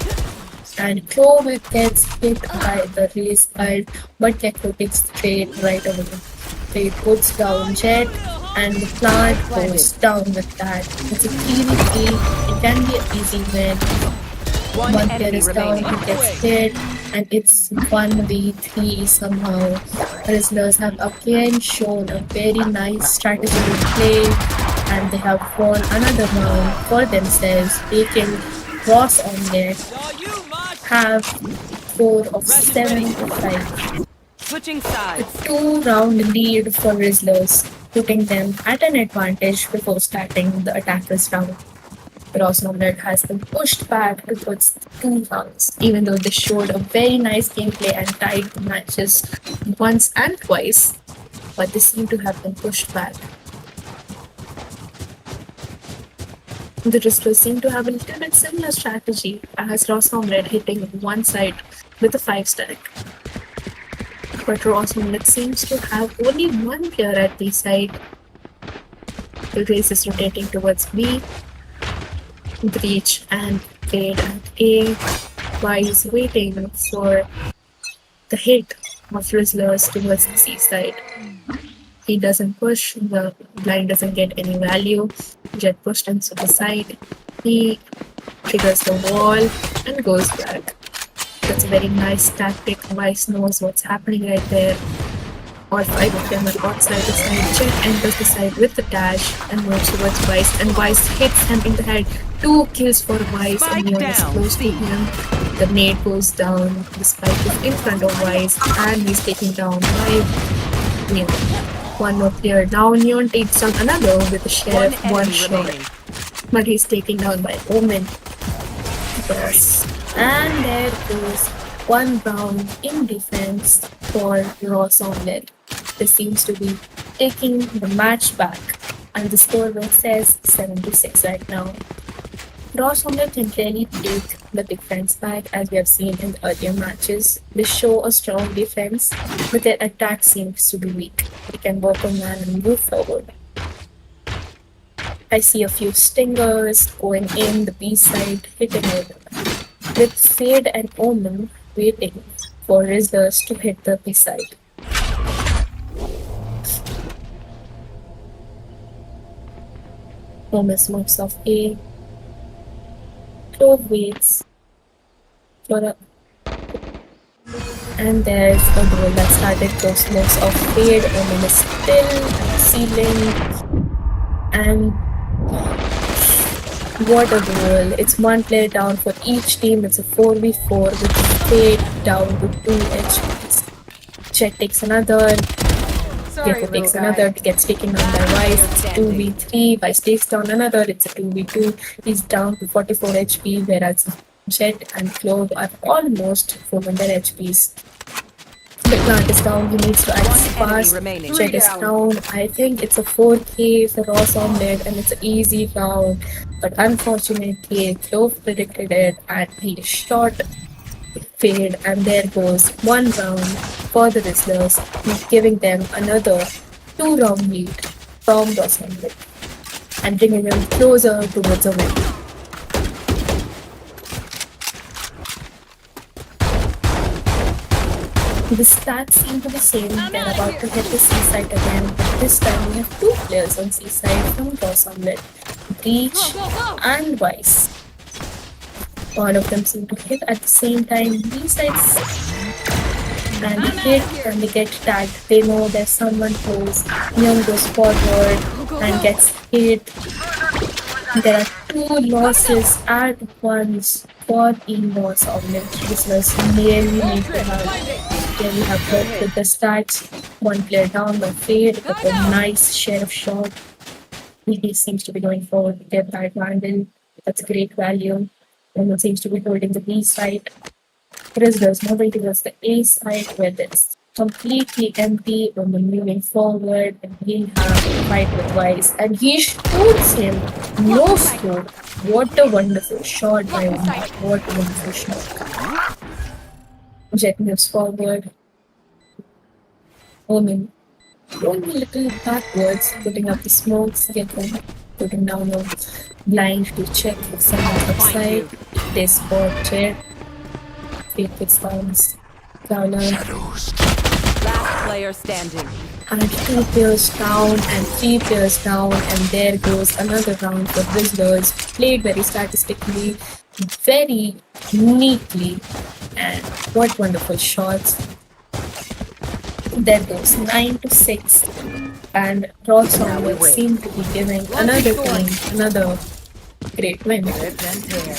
And Clove gets hit by the Ray's ult, but Gecko takes the trade right away. They puts down Jet, and the plant goes down with that. It's a 3v3, it can be an easy win. One One player enemy is down, remaining. he gets hit, and it's 1v3 somehow. Prisoners have again shown a very nice strategical play, and they have won another round for themselves, taking Ross on there, Saw you, Mark. have 4 of 7 to 5. Switching sides. 2-round lead for Rizzlers, putting them at an advantage before starting the attackers round. Ross Omelette has been pushed back towards 2 rounds, even though they showed a very nice gameplay and tied the matches once and twice, but they seem to have been pushed back. The Rizzlers seem to have a little bit similar strategy as Ross Omelette, hitting one side with a 5-stack. But Ross Omelette seems to have only one player at B side. The race is rotating towards B. Breach and Fade at A. Wise waiting for the hit of Rizzlers towards the C side. He doesn't push, the blind doesn't get any value. Jet pushed into the side. He triggers the wall and goes back. That's a very nice tactic. Vice knows what's happening right there. All 5 of them are outside the side. Jet enters the side with the dash and moves towards Vice, and Vice hits him in the head. 2 kills for Vice, and Neon is down. close to him. The nade goes down. The spike is in front of Vice, and he's taking down by Neon. One more player down. Neon takes down another with the sheriff one enemy shot. remaining. But he's taken down by Omen. Yes. And there goes 1 round in defense for Ross Omelette. This seems to be taking the match back, and the score says 7-6 right now. Ross Omelette can really take the defense back, as we have seen in the earlier matches. They show a strong defense, but their attack seems to be weak. They can work on that and move forward. I see a few stingers going in the B side, hitting it, with Fade and Omen waiting for Rizzlers to hit the B side. Omen smokes off A. Clove waits for a. And there's a duel that started. Close smokes off Fade. Omen is still ceiling. And What a duel. It's one player down for each team. It's a 4v4 with Fade down to 2 HPs. Jet takes another. Sorry, Jaipur little takes guy. another, gets taken down by Vice. It's 2v3. Vice takes down another. It's a 2v2. He's down to 44 HP, whereas Jet and Clove are almost 400 HPs. The plant is down. He needs to act One enemy fast. remaining. Jet is down. I think it's a 4K for Ross Omelette and it's an easy round. But unfortunately, Clove predicted it and he shot Fade, and there goes one round for the Rizzlers, giving them another 2-round lead from Ross Omelette and bringing them closer towards a win. The stats seem to be same. They're about to hit the seaside again, but this time we have 2 players on seaside from Ross Omelette, Breach and Vice. All of them seem to hit at the same time. These sides and they hit and they get tagged. They know there's someone close. Young goes forward and gets hit. There are 2 losses at once for Ross Omelette. This was really need to have. Here we have worked with the stats. One player down by Fade with a nice share of shot. He seems to be going forward with their bad handle. That's a great value. And it seems to be holding the B side. Rizzlers moving towards the A side where it's completely empty when we're moving forward and we have a fight with Vice and he shoots him. No scope. What a wonderful shot by him. What a wonderful shot. Jet moves forward. Omen going a little backwards, putting up the smokes, putting down a blind to check if someone's outside. They spot Jet. Fate gets down. Prowler. Last player standing. And 2 players down and 3 players down, and there goes another round for Rizzlers. Played very statistically, very neatly, and what wonderful shots. There goes 9-6, and Ross Omelette seem to be giving another team another great win. Rip and tear.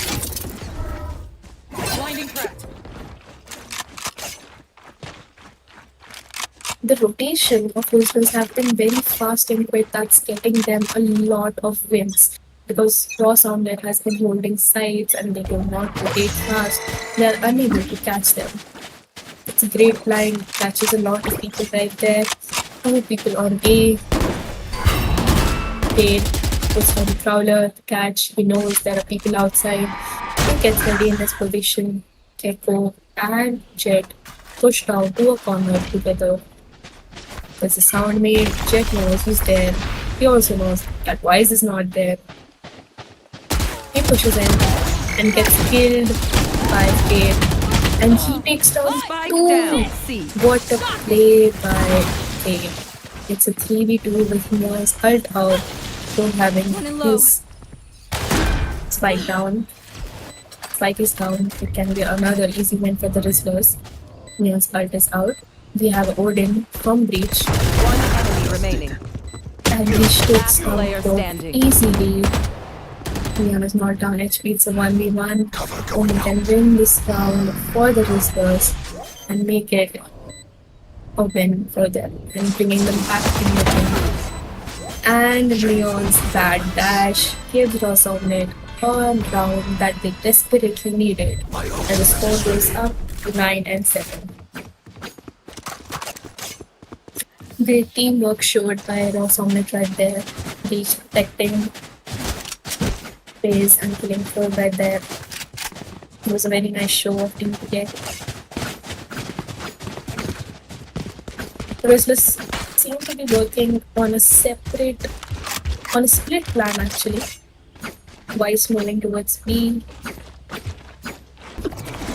Blinding crack. The rotation of Rizzlers have been very fast and quick. That's getting them a lot of wins. Because Ross Omelette has been holding sides and they do not rotate fast, they are unable to catch them. It's a great line, catches a lot of people right there. 2 people on A. Fade puts on the Prowler, the catch. He knows there are people outside. He gets ready in this position. Echo and Jet push down to a corner together. There's a sound made. Jet knows who's there. He also knows that Wise is not there. He pushes in and gets killed by Fade. And he takes down Spike 2. down. C. What a play by Fade. It's a 3v2 with Neo's ult out. So having his spike down. Spike is down. It can be another easy win for the Rizzlers. Neo's ult is out. We have Odin from Breach. One enemy remaining. And Breach takes down Player Cloak standing. easily. Neon is not down HP, it's a 1v1. Only can win this round for the Rizzlers and make it a win for them and bringing them back in the game. And Neon's bad dash gives Ross Omelette a round that they desperately needed. And the score goes up to 9-7. Great teamwork showed by Ross Omelette right there. Breach protecting phase and killing floor right there. It was a very nice show of team play. The Rizzlers seem to be working on a split plan actually. Vice moving towards B.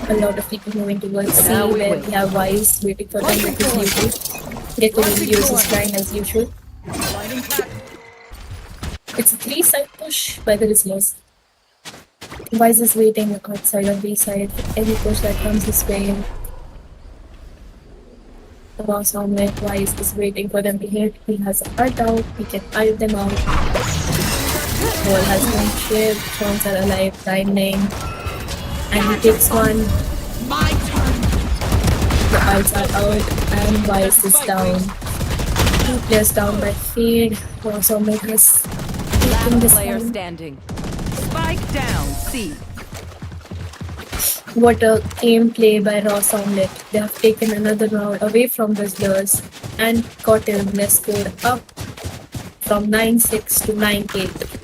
A lot of people moving towards C Now we where win. we have Vice waiting for them with his usual. Get to use his line as usual. Blinding crack. It's a 3-side push by the Rizzlers. Vice is waiting outside on B side. Any push that comes his way. Ross Omelette Vice is waiting for them to hit. He has a ult out. He can ult them out. Wall has been stripped, Thrones are alive, grinding, and he takes one. My turn. The ults are out, and Vice is down. 2 players down by Fade. Omellete has taken Last this player one. standing. Spike down. C. What a game play by Omellete. They have taken another round away from Rizzlers and gotten their score up from 9-6 to 9-8.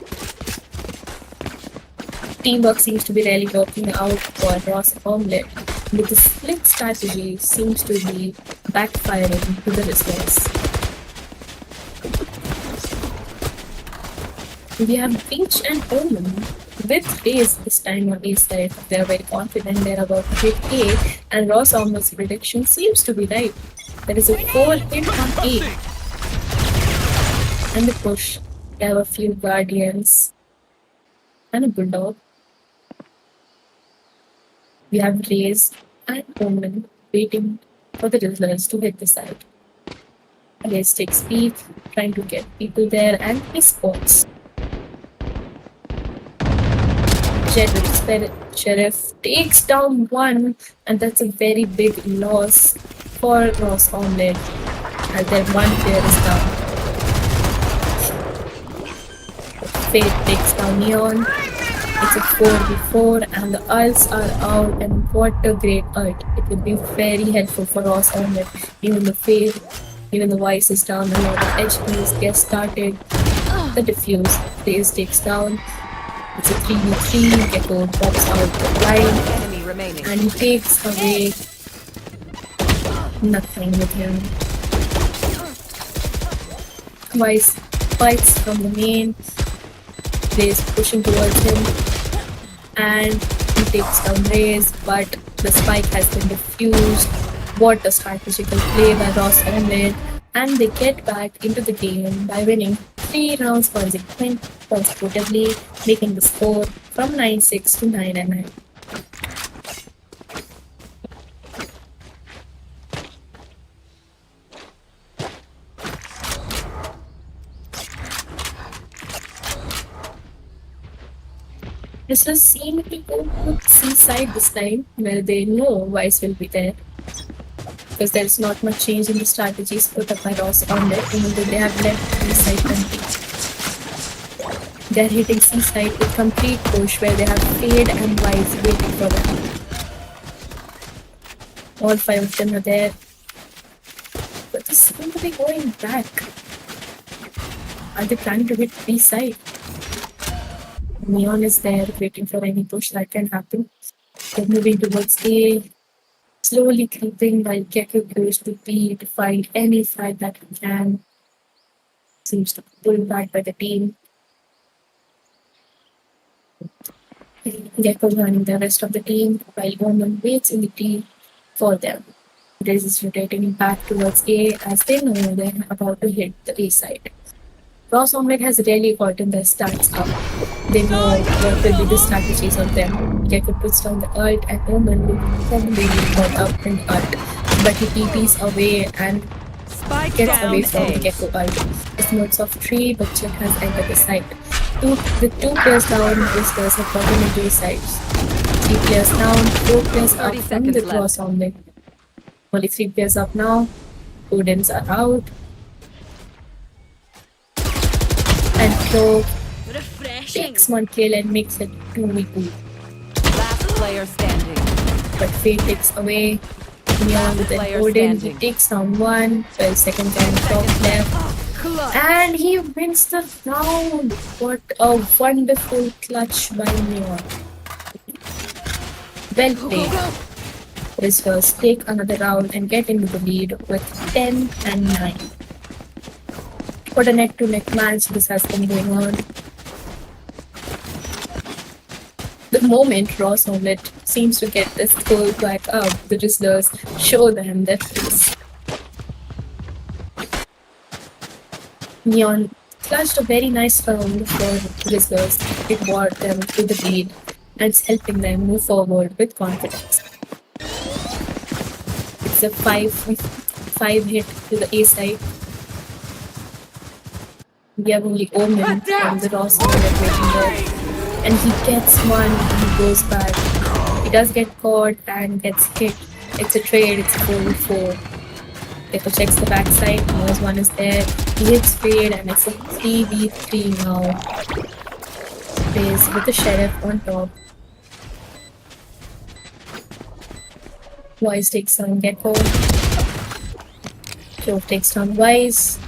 Teamwork seems to be really working out for Omellete, but the split strategy seems to be backfiring to the Rizzlers. We have Peach and Omen with Raze this time on A side. They are very confident they're about to hit A, and Omellte's prediction seems to be right. There is a 4 hit on A. And the push. They have a few Guardians and a Bulldog. We have Raze and Omen waiting for the Rizzlers to hit the side. Raze takes peek, trying to get people there, and eSports. Sheriff takes down one, and that's a very big loss for Omellete, as their one player is down. Fate takes down Neon. It's a 4v4, and the ults are out, and what a great ult. It will be very helpful for Omellete. Even the Fate, even the Vice is down, a lot of HPs get started. The defuse, Raze takes down. It's a 3v3, Gecko pops out the line, Enemy remaining. and he takes away nothing with him. Vice fights from the main, Raze pushing towards him, and he takes down Raze, but the spike has been defused. What a strategical play by Omellete, and they get back into the game by winning 3 rounds consecutively, making the score from 9-6 to 9-9. This was seen to go to seaside this time, where they know Vice will be there. Because there's not much change in the strategies put up by Omellete, even though they have left seaside complete. They're hitting seaside with complete push, where they have Fade and Vice waiting for them. All 5 of them are there. But they seem to be going back. Are they planning to hit B-side? Neon is there waiting for any push that can happen. They're moving towards A, slowly creeping while Gecko goes to B to find any side that he can. Seems to be pulled back by the team. Gecko running the rest of the team while Omen waits in the team for them. Raze is rotating back towards A as they know they're about to hit the A side. Omellete has really gotten their stats up. They know what will be the strategies of them. Gecko puts down the ult, and Omen will probably be caught up in ult. But he TPs away and Spike gets down away from A. the Gecko ult. It's notes of 3, but Jet has entered the site. With 2 players down, Rizzlers have gotten into the sides. 3 players down, 4 players up 30 from the seconds left. Omellete. Only 3 players up now. Odins are out. And Crow Refreshing. takes 1 kill and makes it 2v2. Last player standing. But Fate takes away Neon with an Player Odin. He standing. takes down 1, 12 seconds and top left. And he wins the round. What a wonderful clutch by Neon. Well played. Rizzlers take another round and get into the lead with 10 and 9. What a neck-to-neck match this has been going on. The moment Omellete seems to get this goal back up, the Rizzlers show them their face. Neon clutched a very nice round for Rizzlers. It brought them to the lead and it's helping them move forward with confidence. It's a 5 hit to the A side. We have only Omen from the Ross Omelette waiting there. And he gets one and he goes back. He does get caught and gets hit. It's a trade, it's a 4v4. Deco checks the backside, knows one is there. He hits fade and it's a 3v3 now. Plays with the sheriff on top. Wise takes down Gecko. Clove takes down Wise.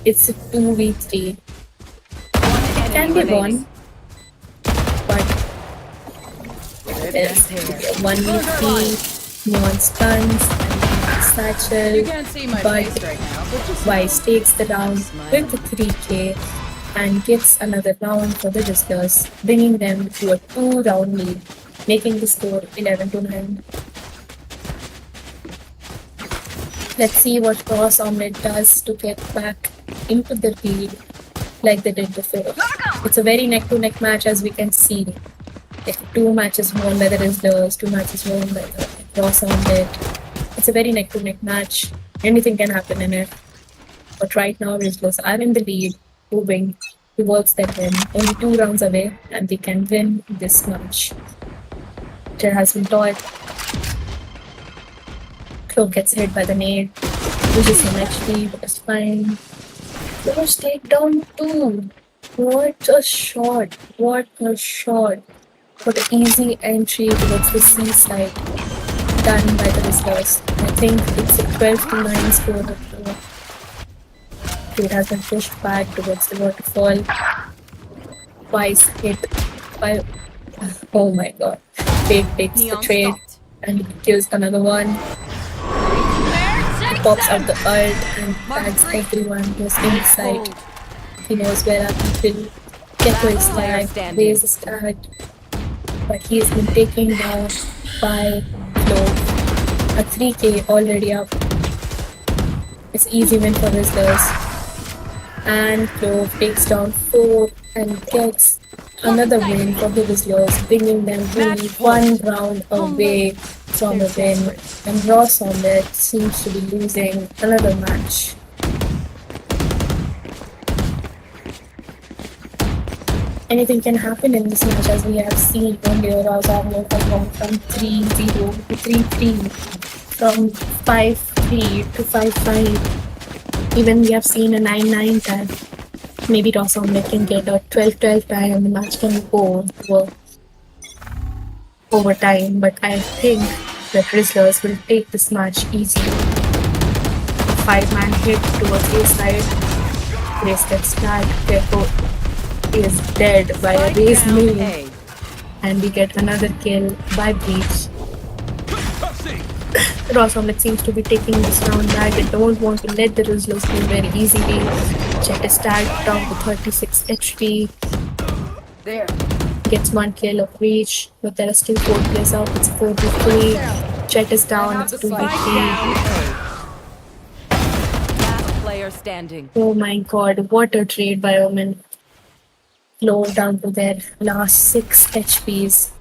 It's a 2v3. It can be won, but there's 1v3, Neon stuns, and Satchel, You can't see my but face right now, but just Wise takes the round with the 3k and gets another round for the Whistles, bringing them to a 2-round lead, making the score 11-9. Let's see what Ross Omelette does to get back into the lead like they did before. It's a very neck-to-neck match, as we can see. Like 2 matches won by the Rizzlers, 2 matches won by the Ross Omelette. It's a very neck-to-neck match. Anything can happen in it. But right now, Rizzlers are in the lead, moving towards that win. Only 2 rounds away, and they can win this match. There has been taught. Clove gets hit by the nade. Loses some HP, but it's fine. Clove's takedown too. What a shot. What a shot. What an easy entry towards the seaside done by the Whistles. I think it's a 12-9 score. It has been pushed back towards the waterfall. Twice hit by... Oh my god. Fade takes the trade and kills another one. He pops out the ult and tags everyone who's inside. He knows where other people get to his tag, raise the stag. But he has been taken down by Clove. A 3k already up. It's easy win for Rizzlers. And Clove takes down 4 and gets another win for the Whistles, bringing them only 1 round away from a win. And Ross Omelette seems to be losing another match. Anything can happen in this match, as we have seen earlier. Ross Omelette has gone from 3-0 to 3-3, from 5-3 to 5-5. Even we have seen a 9-9 tag. Maybe Ross Omelette can get a 12-12 tie and the match can go over time. But I think that Rizzlers will take this match easy. 5-man hit towards the side. Race gets flagged. Gecko is dead by a raised knee. And we get another kill by Breach. Ross Omelette seems to be taking this round back. They don't want to let the Rizzlers win very easily. Jet is tagged down to 36 HP. there. Gets 1 kill of Breach, but there are still 4 players up. It's 4-3. Jet is down. It's 2-3. Last player standing. Oh my god, what a trade by Omen. Low down to their last 6 HPs.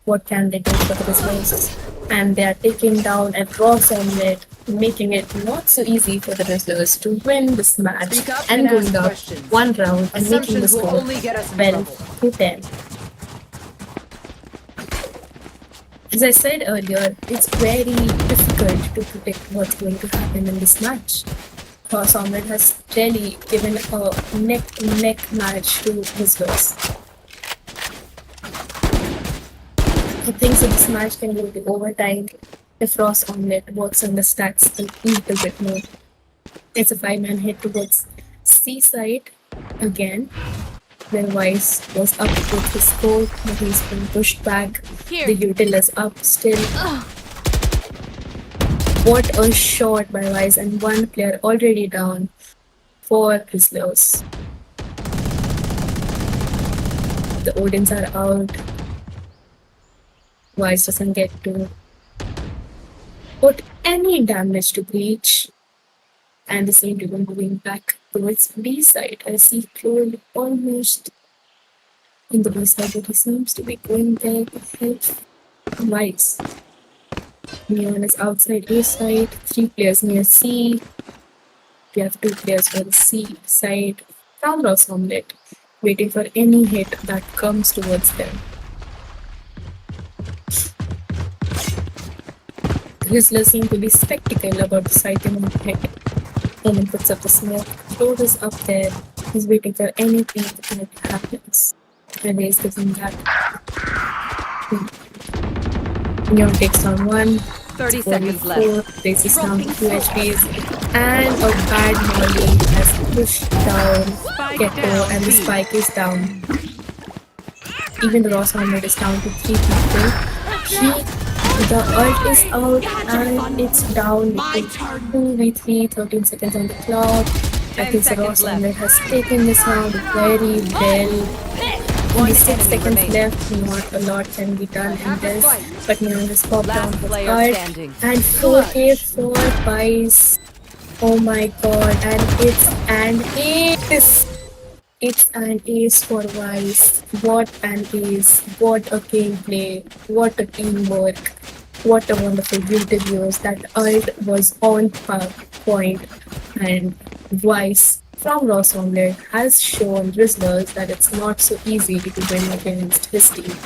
What can they do for the Rizzlers? And they are taking down a Ross Omelette, making it not so easy for the Rizzlers to win this match Speak up and and ask going up questions. 1 round and making the Assumptions will score only get us in 12-10. As I said earlier, it's very difficult to predict what's going to happen in this match. Ross Omelette has really given a neck-to-neck match to Rizzlers. I think so this match can go to overtime if Ross Omelette works on the stats a little bit more. It's a 5-man hit towards Seaside again. Then Wise was up with his score, but he's been pushed back. Here. The util is up still. What a shot by Wise, and 1 player already down for Rizzlers. The Odins are out. Wise doesn't get to put any damage to Breach. And the same people moving back towards B side. I see Clove almost in the B side, but he seems to be going there to help Wise. Neon is outside A side, 3 players near C. We have two players on the C side from Ross Omelette, waiting for any hit that comes towards them. Grizzlers seem to be spectacle about the sighting of hit. Omen puts up the smoke, Toad is up there. He's waiting for anything that happens. And he's giving that. Neon takes on one. 30 seconds left. Raises down to 2 HPs. And a bad molly has pushed down Gecko and the spike is down. Even the Ross Omelette is down to 3 people. The ult is out and it's down to 2v3, 13 seconds on the clock. I think the Ross Omelette has taken this round very well. Only 6 seconds left, not a lot can be done in this. But Neon has popped down his ult. And 4k for Vice. Oh my god, and it's an ace! It's an ace for Vice. What an ace. What a gameplay. What a teamwork. What a wonderful YouTube views. That ult was on point. And Vice from Ross Omelette has shown Grizzlers that it's not so easy to win against his team.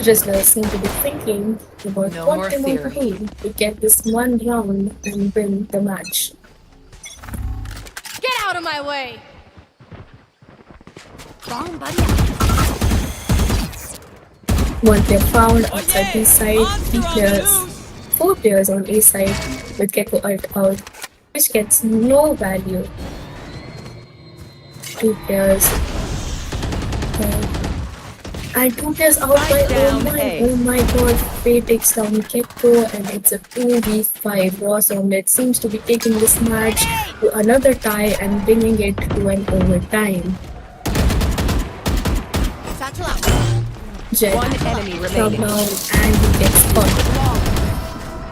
Grizzlers seem to be thinking about what they want to do to get this one round and win the match. Get out of my way! Wrong buddy. One player found outside B side, 3 players, 4 players on A side with Gecko ult out, which gets no value. 2 players. And 2 players out by oh my god, Faye takes down Gecko and it's a 2v5. Ross Omelette seems to be taking this match to another tie and bringing it to an overtime. Satchel out. Jet One enemy come remaining. down and he gets caught.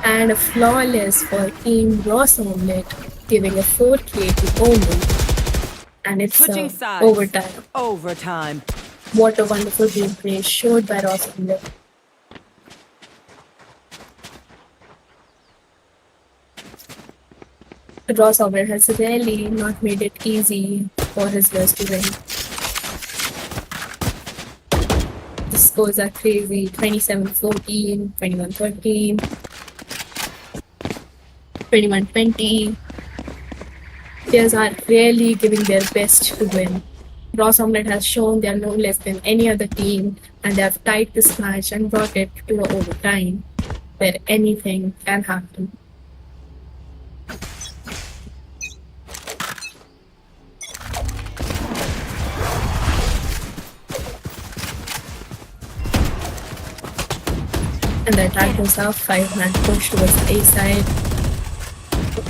And a flawless for Team Ross Omelette, giving a 4k to Omen. And it's Switching sides. overtime. Overtime. What a wonderful gameplay showed by Ross Omelette. Ross Omelette has really not made it easy for his players to win. The scores are crazy, 27-14, 21-13, 21-20. Players are really giving their best to win. Ross Omelette has shown they are no less than any other team and they have tied this match and brought it to an overtime where anything can happen. And the attackers are 5-man push towards the A side.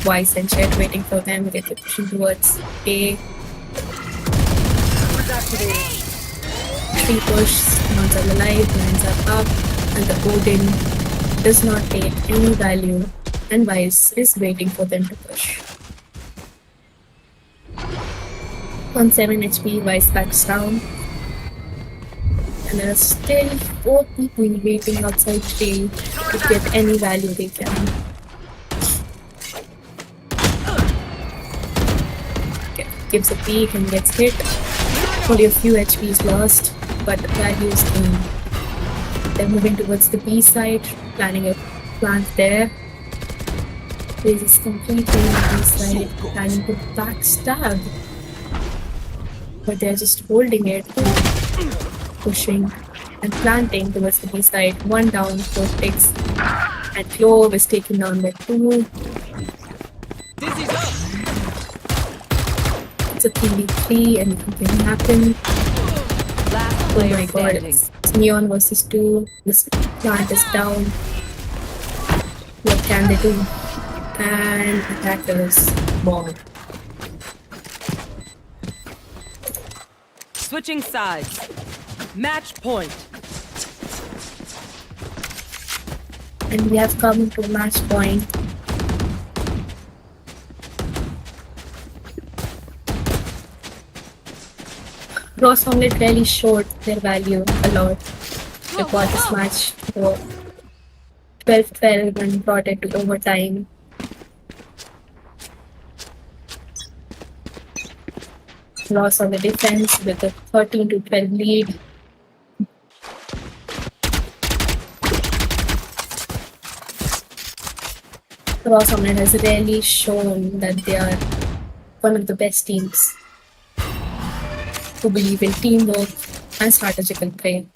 Vice and Jet waiting for them, they get pushing towards A. 3 push, Mounts are alive, lines are up, and the Odin does not take any value, and Vice is waiting for them to push. On 7 HP, Vice backs down. And there are still 4 people waiting outside 3 to get any value they can. Okay, gives a peek and gets hit. Only a few HPs lost, but the value is gained. They're moving towards the B side, planning a plant there. This is completely on the B side, planning to backstab. But they're just holding it, pushing and planting towards the B side. 1 down, 4 ticks, and Clove is taken down by 2. Dizzy's up. It's a 3v3 and anything can happen. Last Oh player my god, standing. it's Neon versus 2. This plant is down. What can they do? And attackers bomb. Switching sides. Match point. And we have come to match point. Ross Omelette really showed their value a lot. They got this match 12-12 and brought it to overtime. Loss on the defense with a 13-12 lead. Ross Omellete has really shown that they are one of the best teams who believe in teamwork and strategical play.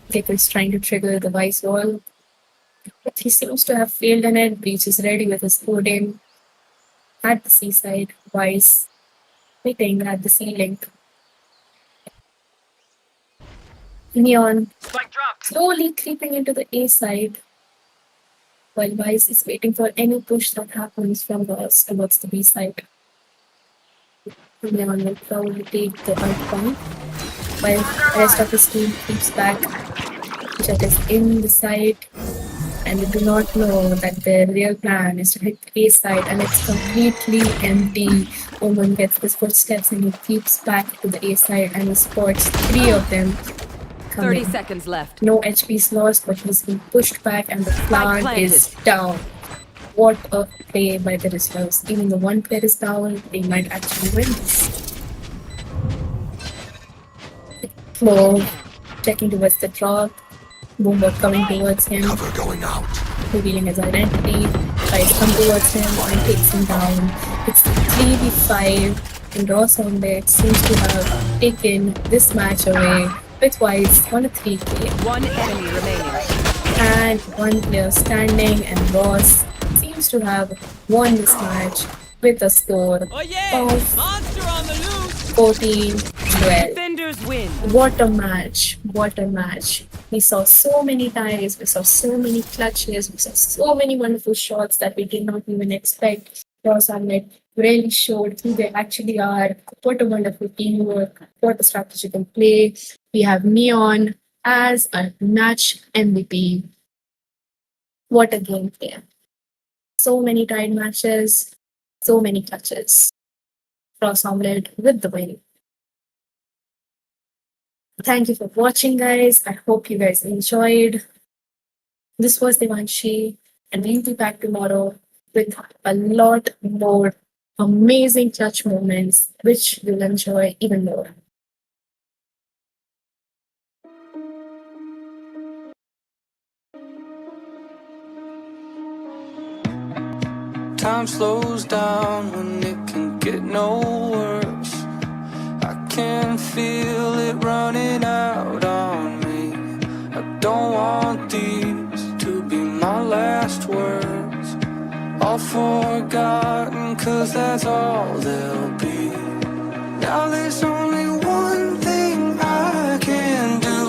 Jaipur is trying to trigger the vice wall, but he seems to have failed in it. Breach is ready with his coding at the seaside. Vice waiting at the ceiling. Neon Spike dropped. slowly creeping into the A side, while Vice is waiting for any push that happens from us towards the B side. Neon will probably take the out point, while the rest of his team keeps back. Jet is in the side, and they do not know that their real plan is to hit the A side, and it's completely empty. Omen gets his footsteps and he keeps back to the A side and he spots 3 of them 30 coming. seconds left. No HP is lost, but he's been pushed back and the plant planted. is down. What a play by the reserves. Even the one player is down, they might actually win this. Flo checking towards the drop. Boomer coming towards him, Cover going out. revealing his identity. Guys come towards him and takes him down. It's 3v5 and Ross Omellete seems to have taken this match away with Wise on a 3K. One enemy remaining. And one player standing, and Ross seems to have won this match with a score Oh yeah! of Monster on the loose! 14-12. Defenders win. What a match! What a match! We saw so many ties, we saw so many clutches, we saw so many wonderful shots that we did not even expect. Ross Omellete really showed who they actually are. What a wonderful teamwork, what a strategical play. We have Neon as a match MVP. What a gameplay. So many tied matches, so many clutches. Ross Omellete with the win. Thank you for watching, guys. I hope you guys enjoyed. This was Devanshi, and we'll be back tomorrow with a lot more amazing clutch moments, which you'll enjoy even more. Time slows down when it can get no worse. I can feel it running out on me. I don't want these to be my last words. All forgotten, 'cause that's all they'll be. Now there's only one thing I can do.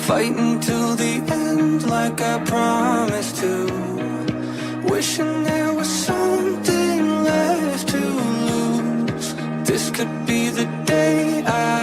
Fight until the end like I promised to. Wishing there was something left to lose. This could be the day I